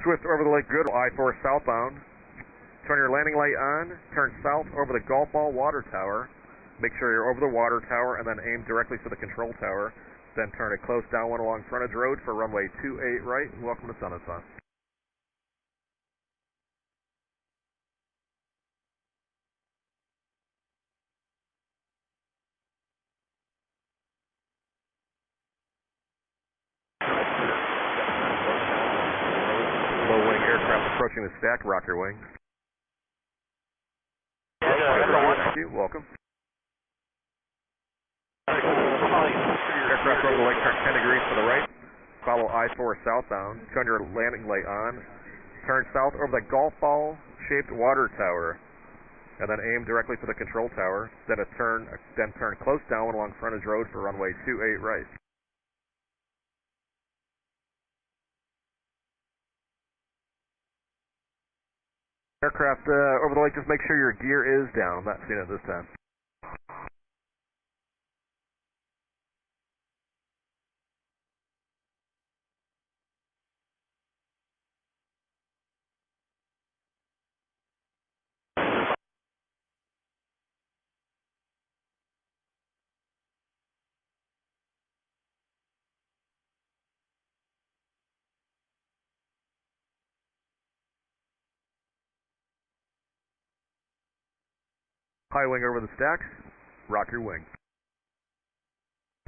Swift, over the lake, good, I-4 southbound. Turn your landing light on, turn south over the golf ball water tower. Make sure you're over the water tower, and then aim directly for the control tower. Then turn a close downwind along frontage road for runway 28 right. Welcome to Sunset. Low wing aircraft approaching the stack, rock your wings. Thank you, welcome. Aircraft over the lake, turn 10 degrees to the right. Follow I-4 southbound. Turn your landing light on. Turn south over the golf ball shaped water tower. And then aim directly for the control tower. Then turn close downwind along frontage road for runway 28 right. Aircraft over the lake, just make sure your gear is down. I'm not seeing it this time. High wing over the stacks, rock your wing.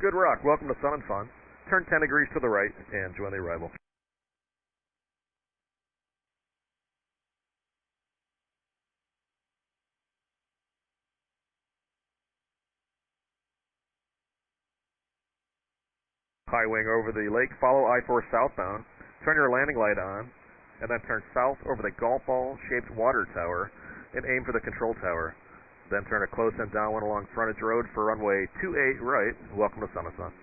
Good rock, welcome to Sun and Fun. turn 10 degrees to the right, and join the arrival. High wing over the lake, follow I-4 southbound, turn your landing light on, and then turn south over the golf ball-shaped water tower and aim for the control tower. Then turn a close-in downwind along frontage road for runway 28 right. Welcome to Summit Sun.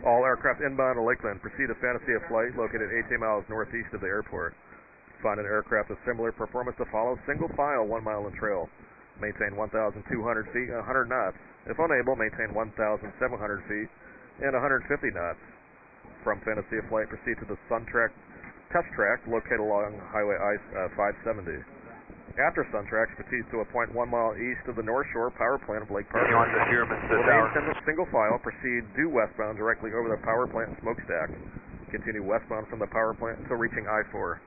All aircraft inbound to Lakeland proceed to Fantasia Flight, located 18 miles northeast of the airport. Find an aircraft of similar performance to follow, single file, 1 mile in trail. Maintain 1,200 feet, 100 knots. If unable, maintain 1,700 feet and 150 knots. From Fantasia Flight, proceed to the Sun Track test track located along Highway I-570. After Sun Tracks, proceed to a point 1 mile east of the North Shore power plant of Lake Park. Remain single file, proceed due westbound directly over the power plant smokestack. Continue westbound from the power plant until reaching I-4.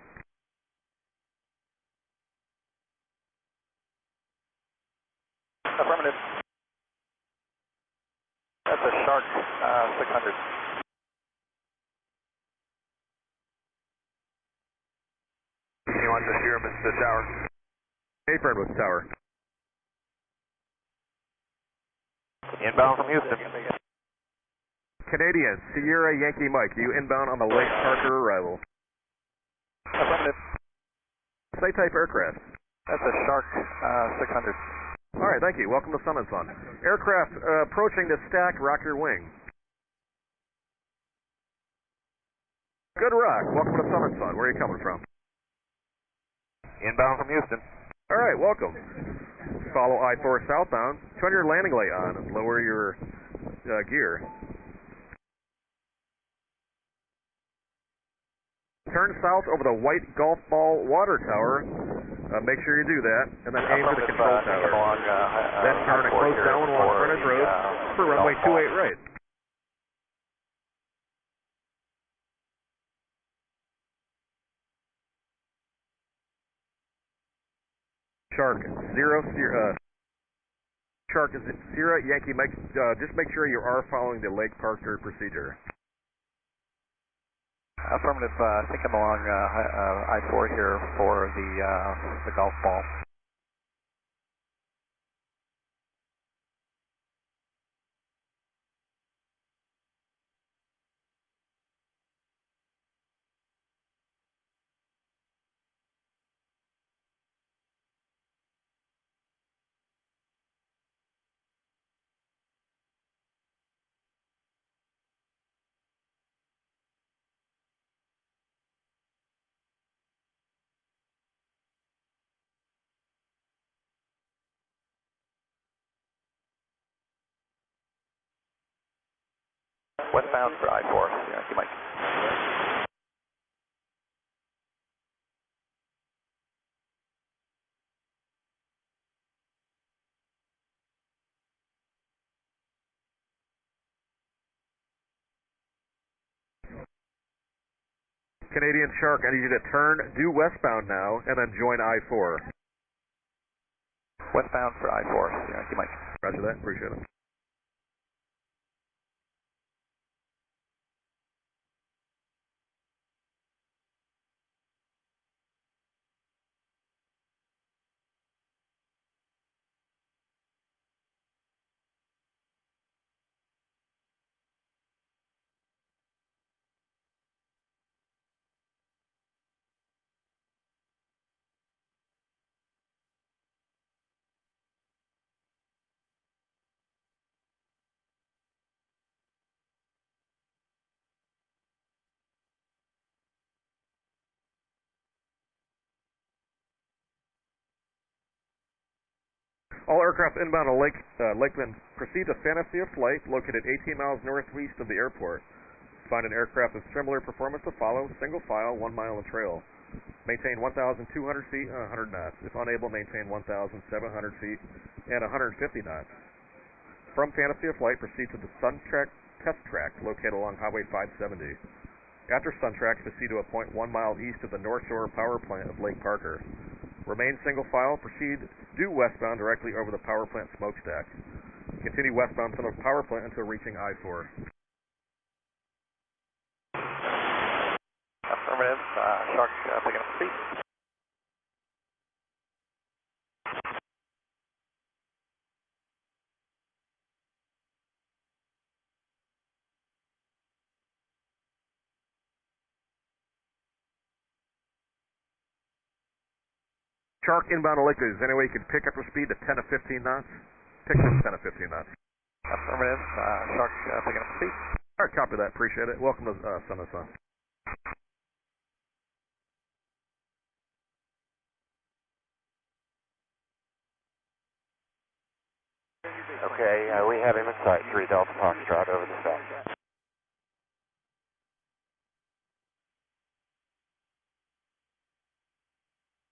Affirmative. That's a Shark 600. Anyone to Sherman's the tower. Apron with tower. Inbound from Houston. Canadian, Sierra Yankee Mike, you inbound on the Lake Parker arrival. Affirmative. Site type aircraft. That's a Shark 600. All right, thank you. Welcome to Summit Sun. Aircraft approaching the stack, rock your wing. Good rock. Welcome to Summit Sun. Where are you coming from? Inbound from Houston. All right, welcome. Follow I-4 southbound. Turn your landing light on and lower your gear. Turn south over the white golf ball water tower. Make sure you do that, and then aim for the control tower. Then turn a close down along frontage road for runway 28 right. Shark is Sierra Yankee Mike. Just make sure you are following the Lake Parker procedure. Affirmative. I think I'm along I-4 here for the golf ball. Westbound for I-4. Yeah, you might. Canadian Shark, I need you to turn due westbound now, and then join I-4. Westbound for I-4. Yeah, you might. Roger that. Appreciate it. All aircraft inbound to Lakeland proceed to Fantasia Flight, located 18 miles northeast of the airport. Find an aircraft of similar performance to follow, single file, 1 mile in trail. Maintain 1,200 feet and 100 knots. If unable, maintain 1,700 feet and 150 knots. From Fantasy of Flight, proceed to the Suntrack test track located along Highway 570. After Suntrack, proceed to a point 1 mile east of the North Shore Power Plant of Lake Parker. Remain single file, proceed due westbound directly over the power plant smokestack. Continue westbound from the power plant until reaching I-4. Affirmative. Shark picking up speed. Shark inbound to Lakeland. Is there any way you could pick up your speed to 10 to 15 knots? Pick up 10 to 15 knots. Affirmative. Shark picking up speed. All right, copy that. Appreciate it. Welcome to Sun and Sun. Okay, we have him in sight, 3 Delta Foxtrot over the south.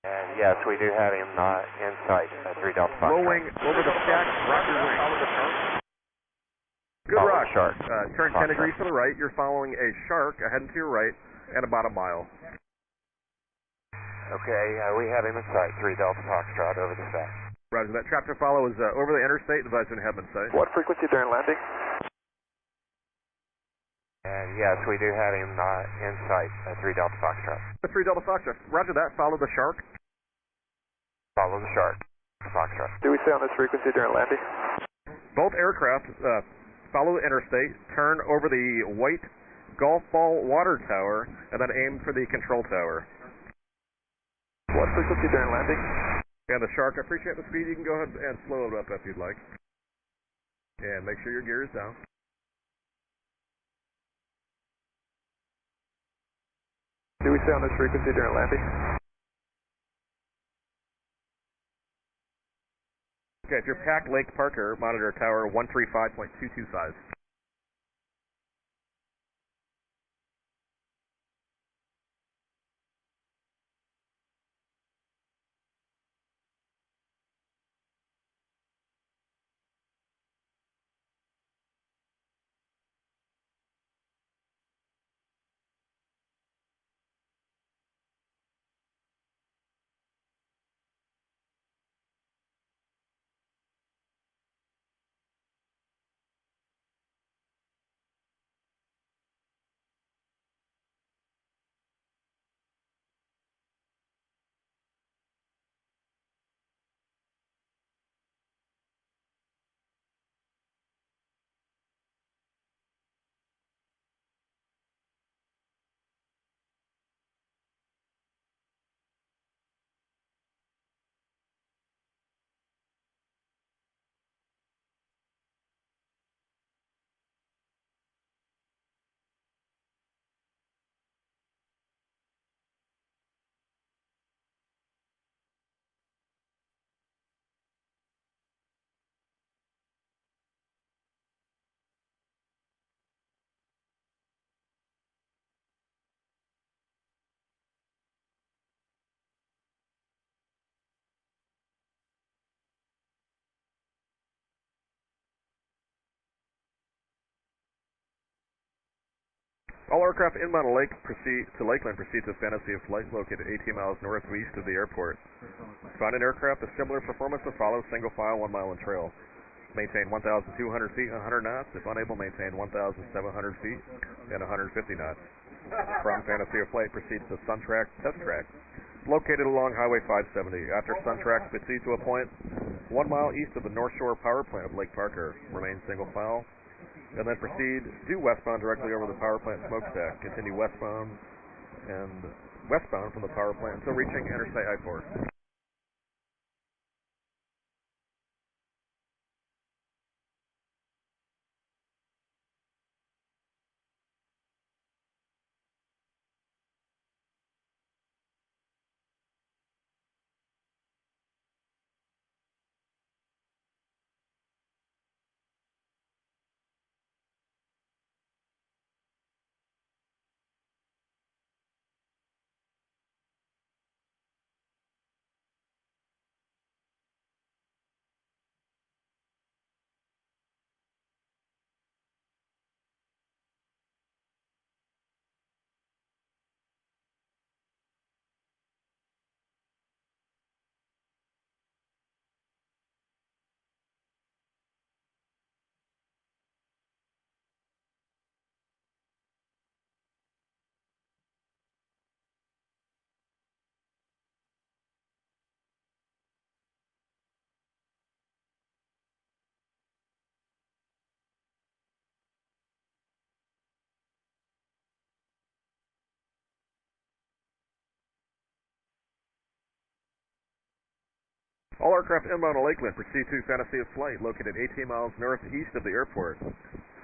And yes, we do have him in sight, 3 Delta Foxtrot. Rolling over the stack, roger wing. Follow the shark. Good Follow rock. the shark. Turn 10 Foxtrot. degrees to the right. You're following a shark heading to your right at about a mile. Okay, we have him in sight, 3 Delta Foxtrot over the south. Roger that. Trap to follow is over the interstate, advising to have in sight. What frequency during landing? And yes, we do have him in sight, 3 Delta Foxtrot. The 3 Delta Foxtrot. Roger that. Follow the shark. Follow the shark, Foxtrot. Do we stay on this frequency during landing? Both aircraft follow the interstate, turn over the white golf ball water tower, and then aim for the control tower. What frequency during landing? And the shark, I appreciate the speed. You can go ahead and slow it up if you'd like. And make sure your gear is down. Do we stay on this frequency during landing? Okay, if you're packed Lake Parker, monitor tower 135.225. All aircraft inbound to Lakeland proceed to Fantasy of Flight, located 18 miles northwest of the airport. Find an aircraft of similar performance to follow, single file, 1 mile in trail. Maintain 1,200 feet and 100 knots. If unable, maintain 1,700 feet and 150 knots. From Fantasy of Flight, proceed to Suntrack test track, located along Highway 570. After Suntrack, proceed to a point 1 mile east of the North Shore Power Plant of Lake Parker. Remain single file. And then proceed due westbound directly over the power plant smokestack. Continue westbound from the power plant until reaching Interstate I-4. All aircraft inbound to Lakeland proceed to Fantasy of Flight, located 18 miles northeast of the airport.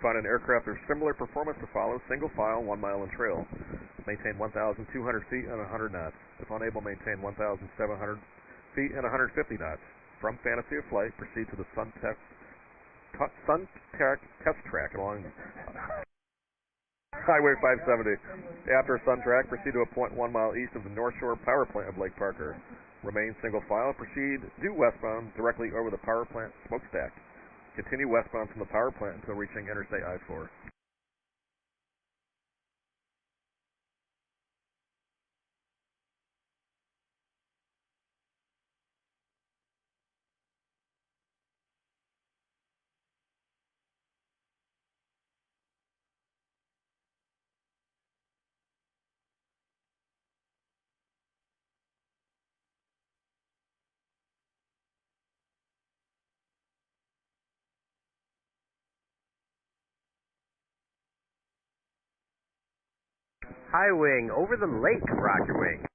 Find an aircraft of similar performance to follow, single file, 1 mile in trail. Maintain 1,200 feet and 100 knots. If unable, maintain 1,700 feet and 150 knots. From Fantasy of Flight, proceed to the Suntech test track along Highway 570. After Sun Track, proceed to a point 1 mile east of the North Shore power plant of Lake Parker. Remain single file. Proceed due westbound directly over the power plant smokestack. Continue westbound from the power plant until reaching Interstate I-4. High wing over the lake, roger wing.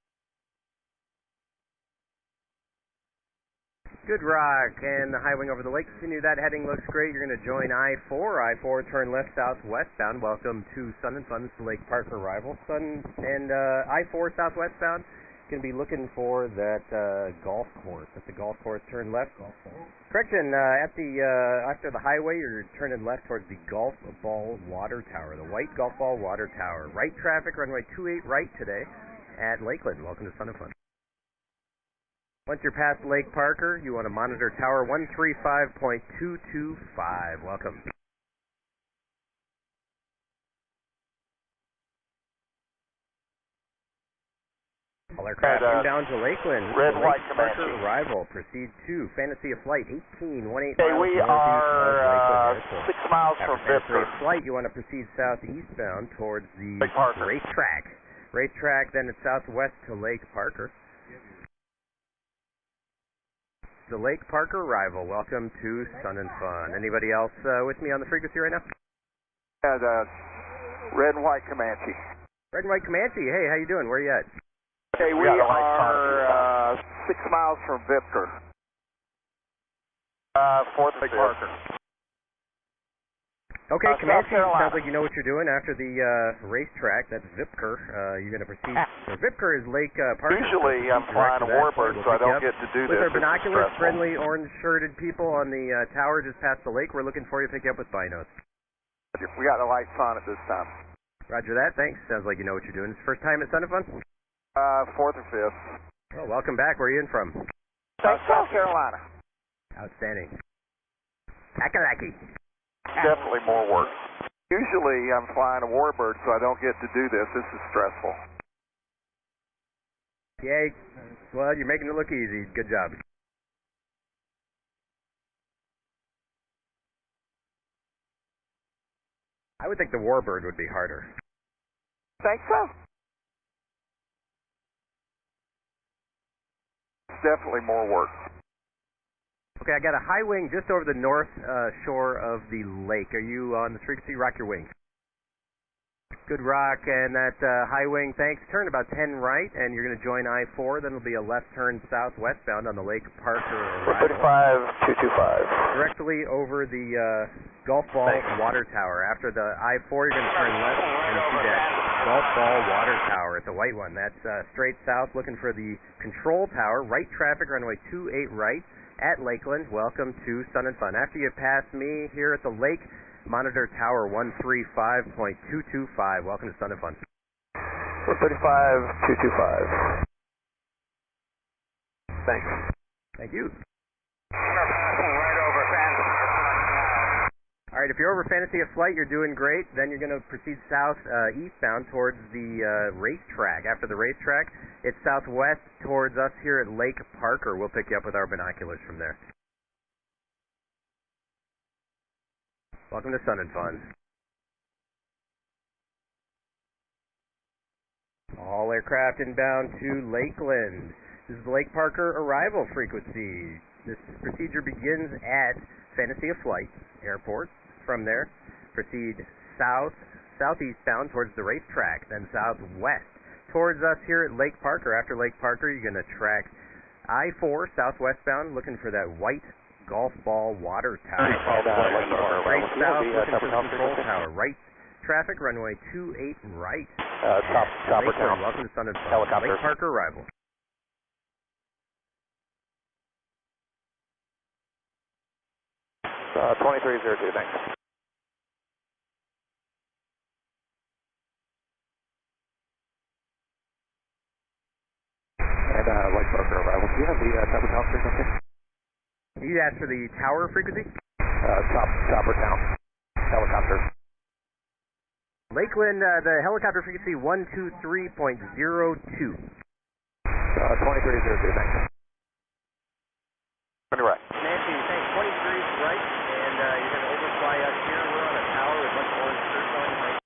Good rock, and the high wing over the lake. Continue that heading, looks great. You're going to join I-4. I-4 turn left southwestbound. Welcome to Sun and Fun. This is the Lake Park arrival. Sun and I-4 southwestbound. Going to be looking for that golf course. At the golf course, turn left. Correction, after the highway, you're turning left towards the golf ball water tower, the white golf ball water tower. Right traffic, runway 28 right today at Lakeland. Welcome to Sun and Fun. Once you're past Lake Parker, you want to monitor tower 135.225. Welcome. All aircraft inbound to Lakeland. Red, white, Parker Comanche. arrival. Proceed to Fantasy of Flight 18, 18 miles Hey, we are 6 miles After from Fantasy Victor. of Flight, you want to proceed southeastbound towards the Lake Parker. racetrack. Racetrack, then it's southwest to Lake Parker. The Lake Parker arrival. Welcome to Sun and Fun. Anybody else with me on the frequency right now? Yeah, the red and white Comanche. Red and white Comanche. Hey, how you doing? Where you at? Okay, we are 6 miles from Victor. 4th Lake Parker. Okay, South Comanche, Carolina. sounds like you know what you're doing. After the racetrack, that's Vipker. You're going to proceed. So Vipker is Lake Parker. Usually I'm flying a Warbird, so I don't get to do With this. our binoculars, friendly orange-shirted people on the tower just past the lake. We're looking for you to pick you up with binos. We got the lights on at this time. Roger that. Thanks. Sounds like you know what you're doing. It's first time at Sun and Fun? 4th or 5th. Oh, welcome back. Where are you in from? South Carolina. Outstanding. Kakalaki. Definitely more work. Usually I'm flying a Warbird, so I don't get to do this. This is stressful. Yay. Well, you're making it look easy. Good job. I would think the Warbird would be harder. Think so? It's definitely more work. Okay, I got a high wing just over the north shore of the lake. Are you on the frequency? Rock your wing. Good rock, and that high wing, thanks. Turn about 10 right, and you're going to join I-4. Then it'll be a left turn southwestbound on the Lake Parker arrival. 435, 225. Directly over the golf ball water tower. After the I-4, you're going to turn left and see that golf ball water tower. It's a white one. That's straight south, looking for the control tower. Right traffic, runway 28 right at Lakeland. Welcome to Sun and Fun. After you pass me here at the lake, monitor tower 135.225. Welcome to Sun and Fun. 435, 225. Thanks. Thank you. All right, if you're over Fantasy of Flight, you're doing great. Then you're going to proceed eastbound towards the racetrack. After the racetrack, it's southwest towards us here at Lake Parker. We'll pick you up with our binoculars from there. Welcome to Sun and Fun. All aircraft inbound to Lakeland. This is the Lake Parker arrival frequency. This procedure begins at Fantasy of Flight Airport. From there, proceed southeastbound towards the racetrack, then southwest towards us here at Lake Parker. After Lake Parker, you're going to track I-4 southwestbound, looking for that white golf ball water tower. Straight south, looking for the control tower. Right traffic, runway 28 right. Chopper town. Welcome to Sun and Fun. Helicopter. Lake Parker arrival. Uh, 2302, thanks. And Lake Parker arrival. Do you have the chopper town frequency? You asked for the tower frequency? Chopper town. Helicopter. Lakeland, the helicopter frequency 123.02. 2302, thanks. Right. Nancy, thanks. 23 right, and you're going to overfly us here. We're on a tower with a bunch of orange shirts on.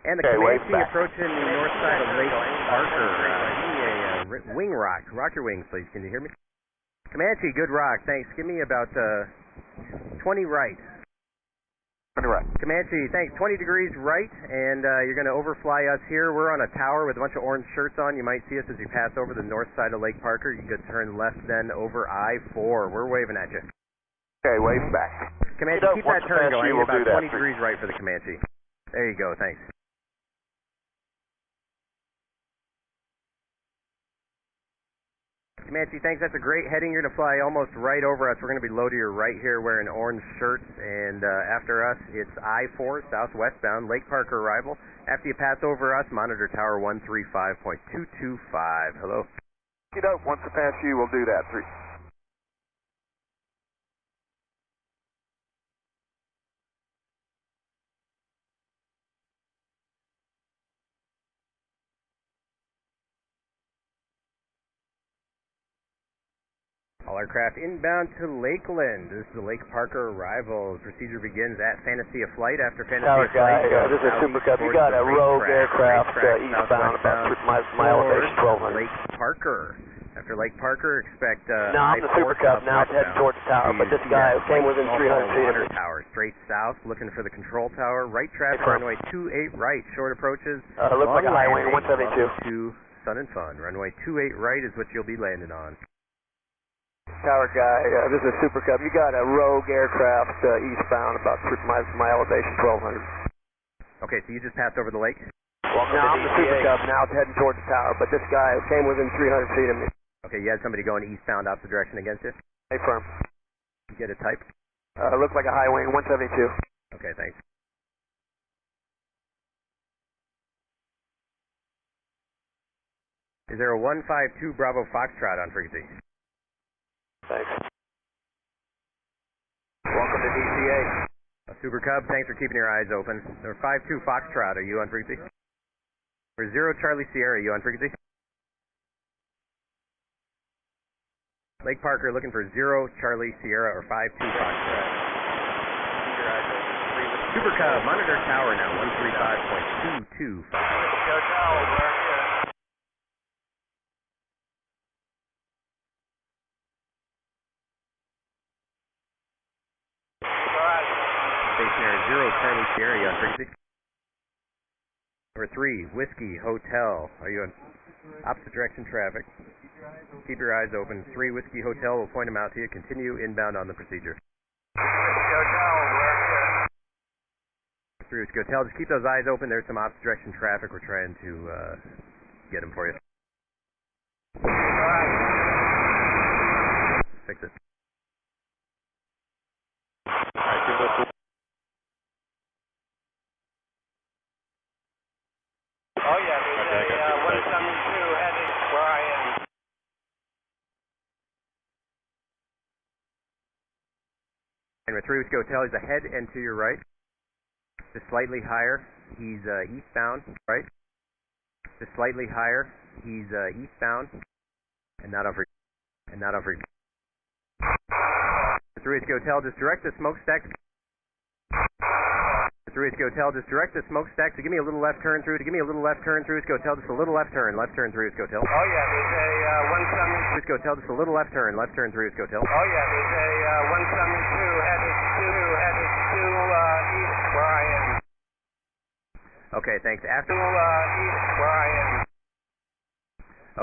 And the Comanche approaching the north side of Lake Parker. Give me a wing rock. Rock your wings, please. Can you hear me? Comanche, good rock. Thanks. Give me about 20 right. 20 right. Comanche, thanks. 20 degrees right, and you're going to overfly us here. We're on a tower with a bunch of orange shirts on. You might see us as you pass over the north side of Lake Parker. You could turn left then over I-4. We're waving at you. Okay, wave back. Comanche, keep that turn going. About 20 degrees right for the Comanche. There you go. Thanks. Comanche, thanks. That's a great heading. You're going to fly almost right over us. We're going to be low to your right here wearing orange shirts. And after us, it's I-4 southwestbound, Lake Parker arrival. After you pass over us, monitor tower 135.225. Hello? Once we pass you, we'll do that. All aircraft inbound to Lakeland. This is the Lake Parker arrival. Procedure begins at Fantasy of Flight. After Fantasy of Flight, this is Super Cub. You got a rogue aircraft eastbound about my elevation 1200. Lake Parker. After Lake Parker, expect no, I'm the Super Cub. Now it's heading towards the tower, but this guy came within 300 feet of me. Tower, straight south, looking for the control tower. Right traffic, runway 28 right. Short approaches. Looks like a high wing 172. To Sun and Fun. Runway 28 right is what you'll be landing on. Tower guy, this is Super Cub. You got a rogue aircraft eastbound about my elevation 1200. Okay, so you just passed over the lake? No, I'm the Super Cub. Now it's heading towards the tower, but this guy came within 300 feet of me. Okay, you had somebody going eastbound opposite direction against you? Hey, firm. You get a type? Looks like a high wing 172. Okay, thanks. Is there a 152 Bravo Foxtrot on frequency? Thanks. Welcome to DCA. Super Cub, thanks for keeping your eyes open. There 52 Foxtrot, are you on frequency? For 0 Charlie Sierra, are you on frequency? Lake Parker looking for 0 Charlie Sierra or 52 Foxtrot. Super Cub, monitor tower now, 135.225. Go tower, we're here. Stationary 0 Charlie Sierra, you on frequency? Number 3, Whiskey Hotel. Are you on opposite direction traffic? Keep your eyes open. 3 Whiskey Hotel, we'll point them out to you. Continue inbound on the procedure. Whiskey Hotel, we're here. 3 Whiskey Hotel, just keep those eyes open. There's some opposite direction traffic. We're trying to get them for you. Fix it. Oh yeah, there's a 172 heading where I am. And with 3 Whiskey Hotel, he's ahead and to your right. Just slightly higher. He's eastbound, right? Just slightly higher. He's eastbound. And not over. And not over. 3 Whiskey Hotel, just direct the smokestack. 3 Whiskey Hotel, just direct the smokestack. So give me a little left turn through. To give me a little left turn through. Whiskey Hotel, just a little left turn. Left turn through Whiskey Hotel. Oh yeah, there's a 172. Whiskey Hotel, just a little left turn. Left turn through Whiskey Hotel. Oh yeah, there's a 172 headed to east where I am. Okay, thanks. After where I am.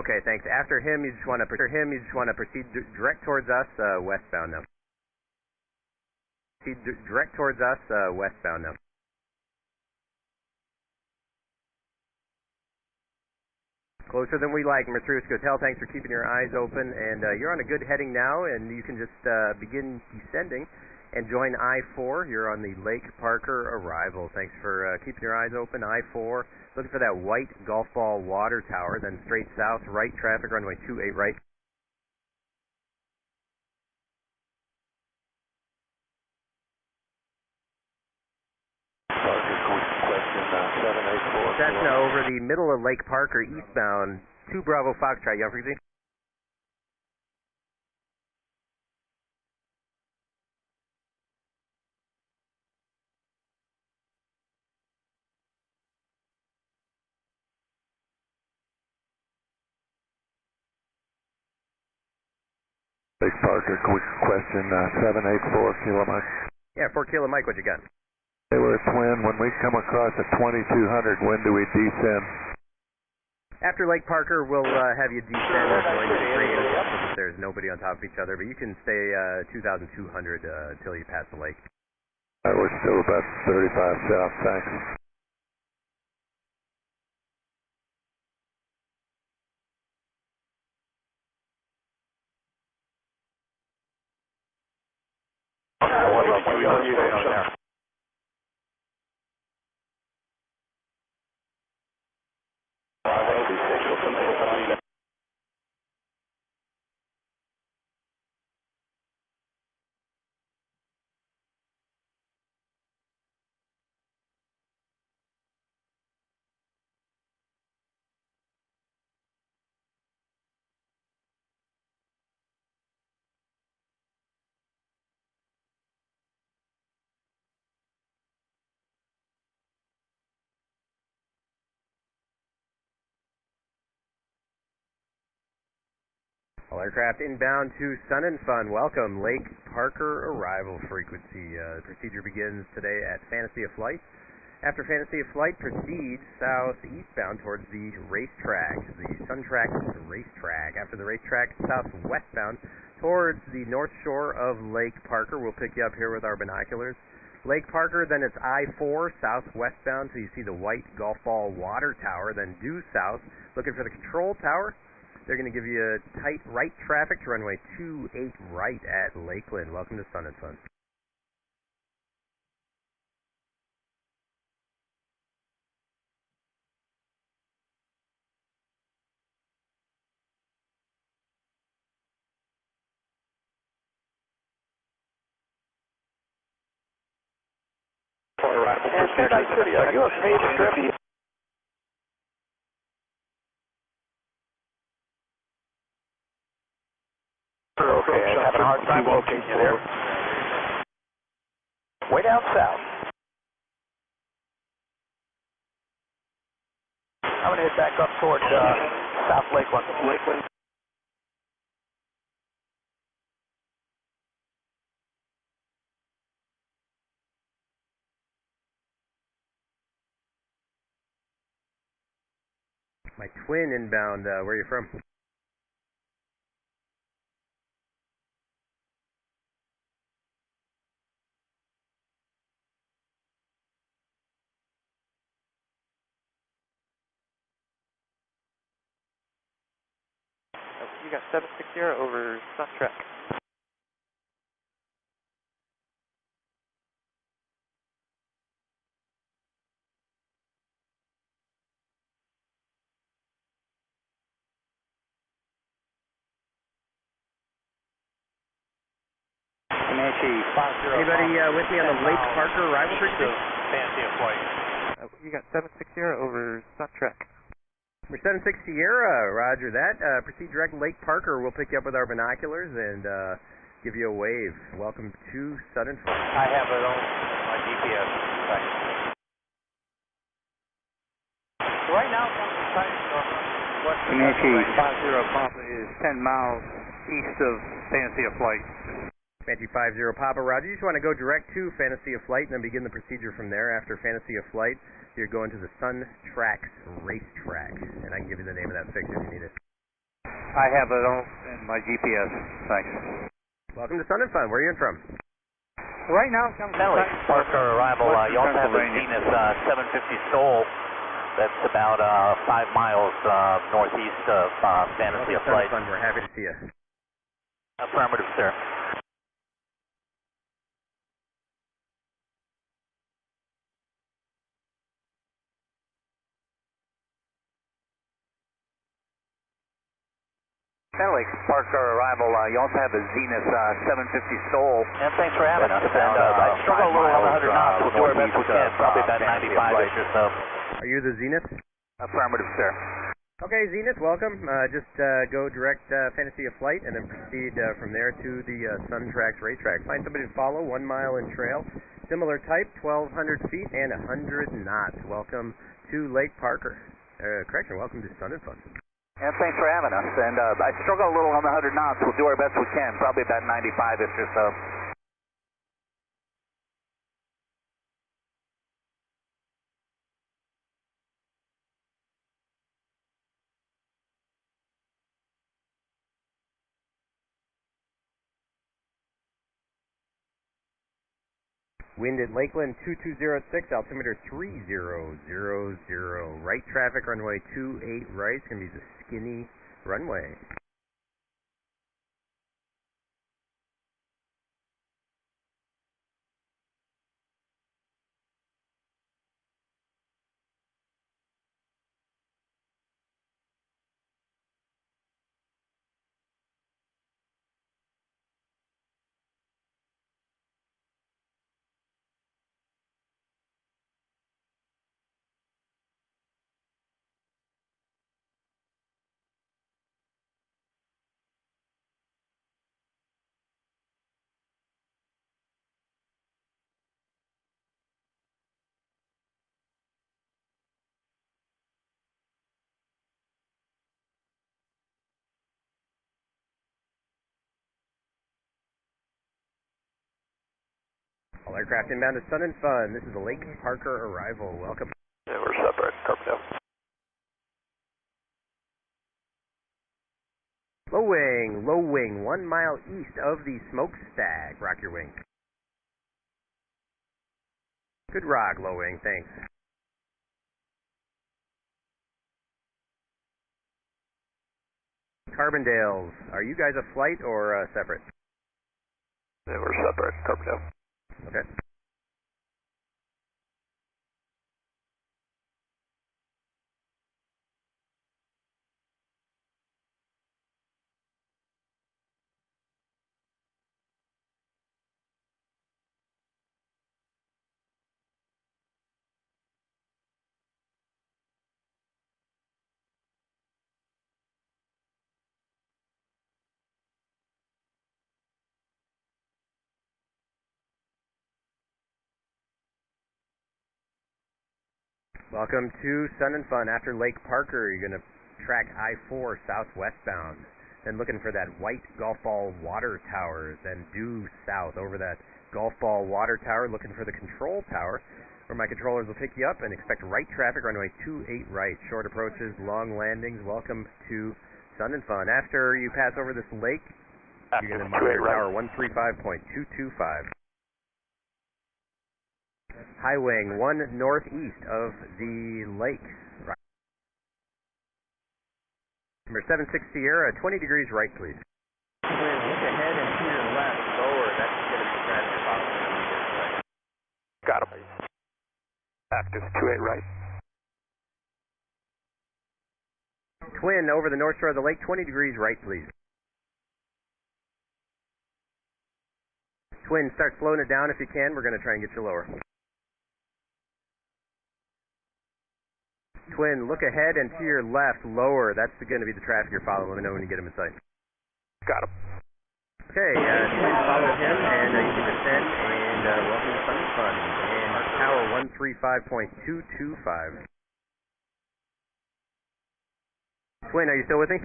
Okay, thanks. After him, you just want to proceed direct towards us, westbound now. Proceed direct towards us, westbound now. Closer than we like, Matryoshka Hotel. Thanks for keeping your eyes open, and you're on a good heading now, and you can just begin descending and join I-4. You're on the Lake Parker arrival. Thanks for keeping your eyes open. I-4, looking for that white golf ball water tower, then straight south, right traffic, runway 28 right. Cessna over the middle of Lake Parker, eastbound, 2 Bravo Foxtrot, you on frequency? Lake Parker, quick question, 784 Kilo Mike. Yeah, 4 Kilo Mike, what you got? They were a twin. When we come across at 2200, when do we descend? After Lake Parker, we'll have you descend and join the green. There's nobody on top of each other, but you can stay 2,200 until you pass the lake. We're still about 35 south, thanks. All aircraft inbound to Sun and Fun. Welcome, Lake Parker arrival frequency. Procedure begins today at Fantasy of Flight. After Fantasy of Flight, proceed southeastbound towards the racetrack, the Sun Track racetrack. After the racetrack, southwestbound towards the north shore of Lake Parker. We'll pick you up here with our binoculars. Lake Parker, then it's I-4 southwestbound, so you see the white golf ball water tower, then due south, looking for the control tower. They're going to give you a tight right traffic to runway 28 right at Lakeland. Welcome to Sun and Fun. Are you a paid strip? Okay, I'm having a hard time locating you there. Way down south. I'm going to head back up towards South Lakeland. My twin inbound, where are you from? You got 760 over Sun Track. Anybody with me on the Lake Parker arrival frequency? Fantasy of Flight. You got 760 over Sun Track. We're 76 Sierra, roger that. Proceed direct to Lake Parker. We'll pick you up with our binoculars and give you a wave. Welcome to Sun and Fun. I have it on my GPS. Right now, Comanche 50 Papa is 10 miles east of Fantasy of Flight. Comanche 50 Papa, roger. You just want to go direct to Fantasy of Flight and then begin the procedure from there. After Fantasy of Flight, you're going to the Sun Tracks racetrack, and I can give you the name of that fix if you need it. I have it all in my GPS. Thanks. Welcome to Sun and Fun. Where are you in from? Right now, coming from Lake Parker arrival. You also have a Zenith 750 Soul. That's about 5 miles northeast of Fantasy of Flight. Fun. We're happy to see you. Affirmative, sir. Lake Parker arrival. You also have a Zenith 750 Soul. And thanks for having us. And I struggle a little on the 100 knots. We'll do our best we can. Probably about 95-ish or so. Are you the Zenith? Affirmative, sir. Okay, Zenith, welcome. Just go direct Fantasy of Flight and then proceed from there to the Sun Tracks racetrack. Find somebody to follow, 1 mile in trail. Similar type, 1,200 feet and 100 knots. Welcome to Lake Parker. Correction, welcome to Sun and Fun. And thanks for having us. And I struggle a little on the 100 knots. We'll do our best we can. Probably about 95-ish or so. Wind at Lakeland 2206, altimeter 3000. Right traffic, runway 28 right. It's going to be the skinny runway. All aircraft inbound to Sun and Fun. This is the Lake Parker arrival. Welcome. Yeah, we're separate. Copy now. Low wing, 1 mile east of the smokestack. Rock your wing. Good rock, low wing, thanks. Carbondales, are you guys a flight or separate? Yeah, we're separate. Copy now. Okay. Welcome to Sun and Fun. After Lake Parker, you're going to track I-4 southwestbound. Then looking for that white golf ball water tower. Then due south over that golf ball water tower, looking for the control tower, where my controllers will pick you up, and expect right traffic, runway 28 right. Short approaches, long landings. Welcome to Sun and Fun. After you pass over this lake, you're going to monitor tower 135.225. High wing, 1 northeast of the lake. Right. Number 76 Sierra, 20 degrees right, please. Look ahead and to your left, lower. That's going to be traffic off. Got him. Active 28 right. Twin over the north shore of the lake, 20 degrees right, please. Twin, start slowing it down if you can. We're going to try and get you lower. Twin, look ahead and to your left, lower. That's going to be the traffic you're following. Let me know when you get him in sight. Got him. Okay, Twin, follow him, and you can descend, and welcome to Sun and Fun. And tower 135.225. Twin, are you still with me?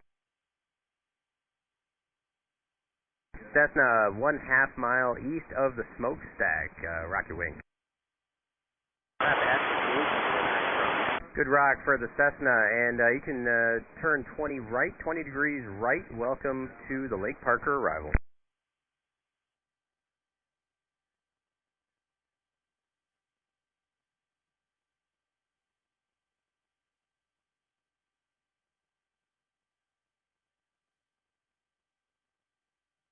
Cessna 1/2 mile east of the smokestack. Rock your wing. Good rock for the Cessna, and you can turn 20 right, 20 degrees right. Welcome to the Lake Parker arrival.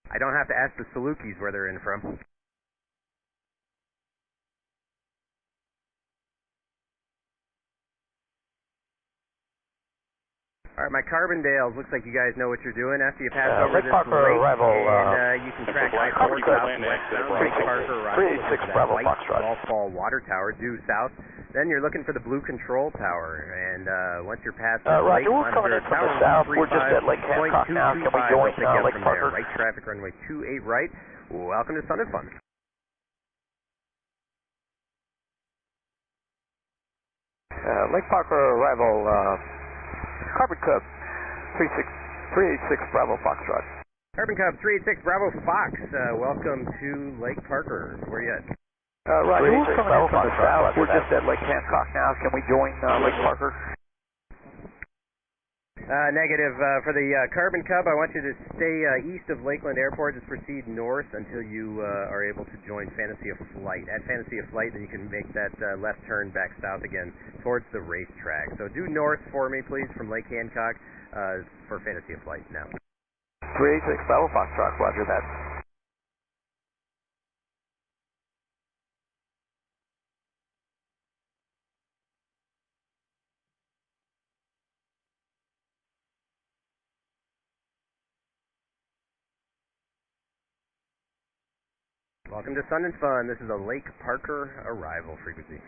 I don't have to ask the Salukis where they're in from. All right, my Carbondales, looks like you guys know what you're doing. After you pass over Lake this Parker lake, arrival, and you can track I-4 southwest down Lake Parker arrival, 386 Bravo Foxtrot. Golf Ball Water Tower due south. Then you're looking for the Blue Control Tower, and once you're past the lake, Roger, we're coming in from the south. We're just at Lake Hancock now. Can we join Lake Parker? Right traffic, runway 28 right. Welcome to Sun and Fun. Lake Parker arrival, Carbon Cub, 386 Bravo Foxtrot. Carbon Cub 386 Bravo Fox, welcome to Lake Parker. Where you at? Roger, we're coming in from the south. We're just at Lake Hancock now. Can we join Lake Parker? Negative. For the Carbon Cub, I want you to stay east of Lakeland Airport. Just proceed north until you are able to join Fantasy of Flight. At Fantasy of Flight, then you can make that left turn back south again towards the racetrack. So do north for me, please, from Lake Hancock for Fantasy of Flight now. 386 Bravo Foxtrot, roger that. Welcome to Sun and Fun. This is a Lake Parker arrival frequency.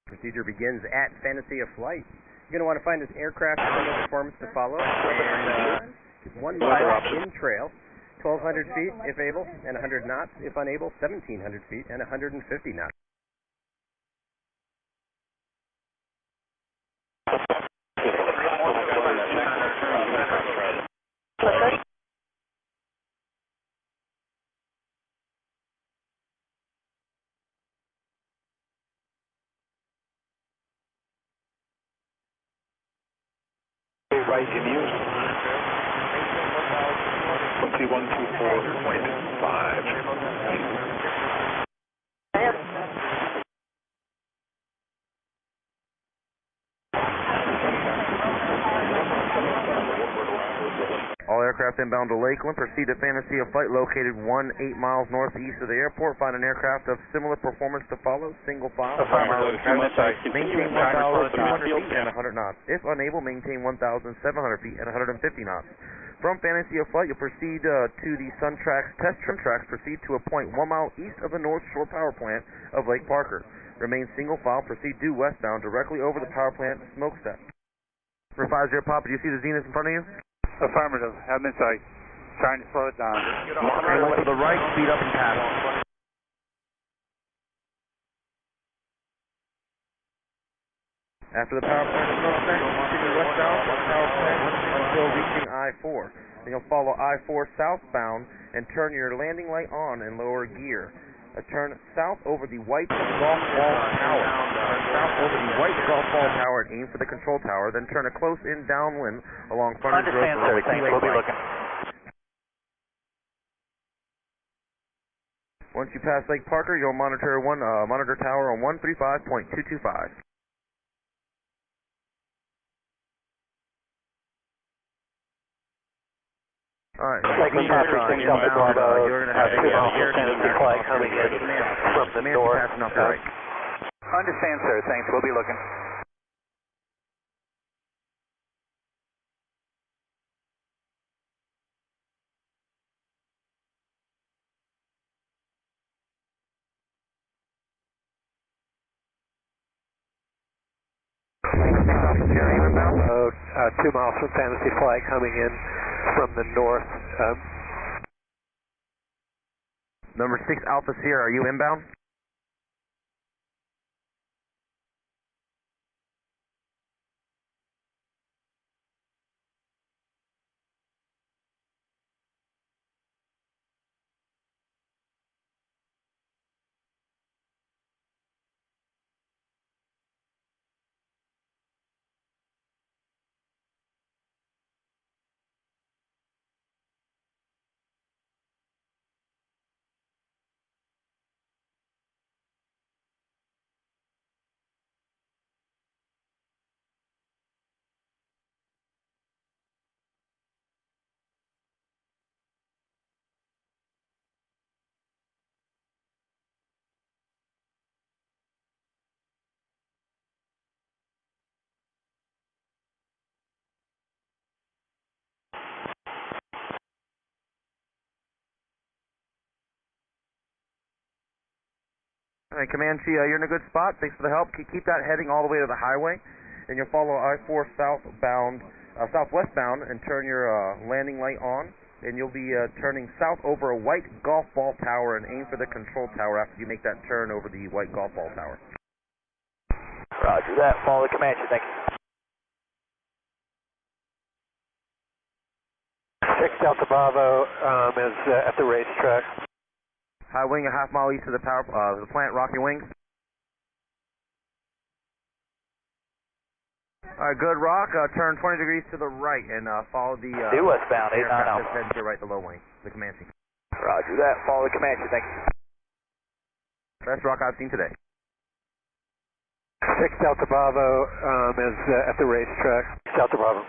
Procedure begins at Fantasy of Flight. You're going to want to find this aircraft single performance to follow, and 1 mile in trail, 1,200 feet if able, and 100 knots if unable, 1,700 feet and 150 knots. Right in use. 2124.5. All aircraft inbound to Lakeland, proceed to Fantasy of Flight located 8 miles northeast of the airport. Find an aircraft of similar performance to follow, single file, 1 mile in travel. Maintain 1,200 feet and 100 knots. If unable, maintain 1,700 feet and 150 knots. From Fantasy of Flight, you'll proceed to the Suntrax test tracks. Proceed to a point 1 mile east of the North Shore Power Plant of Lake Parker. Remain single file. Proceed due westbound directly over the power plant smokestack. For 50 Papa, do you see the Zenith in front of you? Affirmative. Have in sight. Trying to slow it down. Airline to the right, speed up and pass. After the power plant smokestack, continue westbound on power plant until reaching I-4. Then you'll follow I-4 southbound and turn your landing light on in lower gear. Turn south over the white golf ball tower. Turn south over the white golf ball tower and aim for the control tower. Then turn a close-in downwind along Frontage Road for runway 28 right. Once you pass Lake Parker, you'll monitor tower on 135.225. Alright, Lakeland Property 6 Delta Bravo, you're going to have 2 miles from Fantasy Flight coming in from the north. Passing off the right. Understand, sir. Thanks. We'll be looking. Jerry, 2 miles from Fantasy Flight coming in from the north. Number 6 Alpha Sierra, are you inbound? Hey, Comanche, you're in a good spot. Thanks for the help. Keep that heading all the way to the highway, and you'll follow I-4 southwestbound, and turn your landing light on, and you'll be turning south over a white golf ball tower, and aim for the control tower after you make that turn over the white golf ball tower. Roger that. Follow the Comanche. Thank you. 6 Delta Bravo is at the racetrack. High wing a half mile east of the plant, Rocky Wings. Alright, good, Rock. Turn 20 degrees to the right and follow the Due westbound, 89 aircraft Alpha. that's heading to your right, the low wing, the Comanche. Roger that. Follow the Comanche. Thank you. Best Rock I've seen today. 6 Delta Bravo is at the racetrack. Delta Bravo.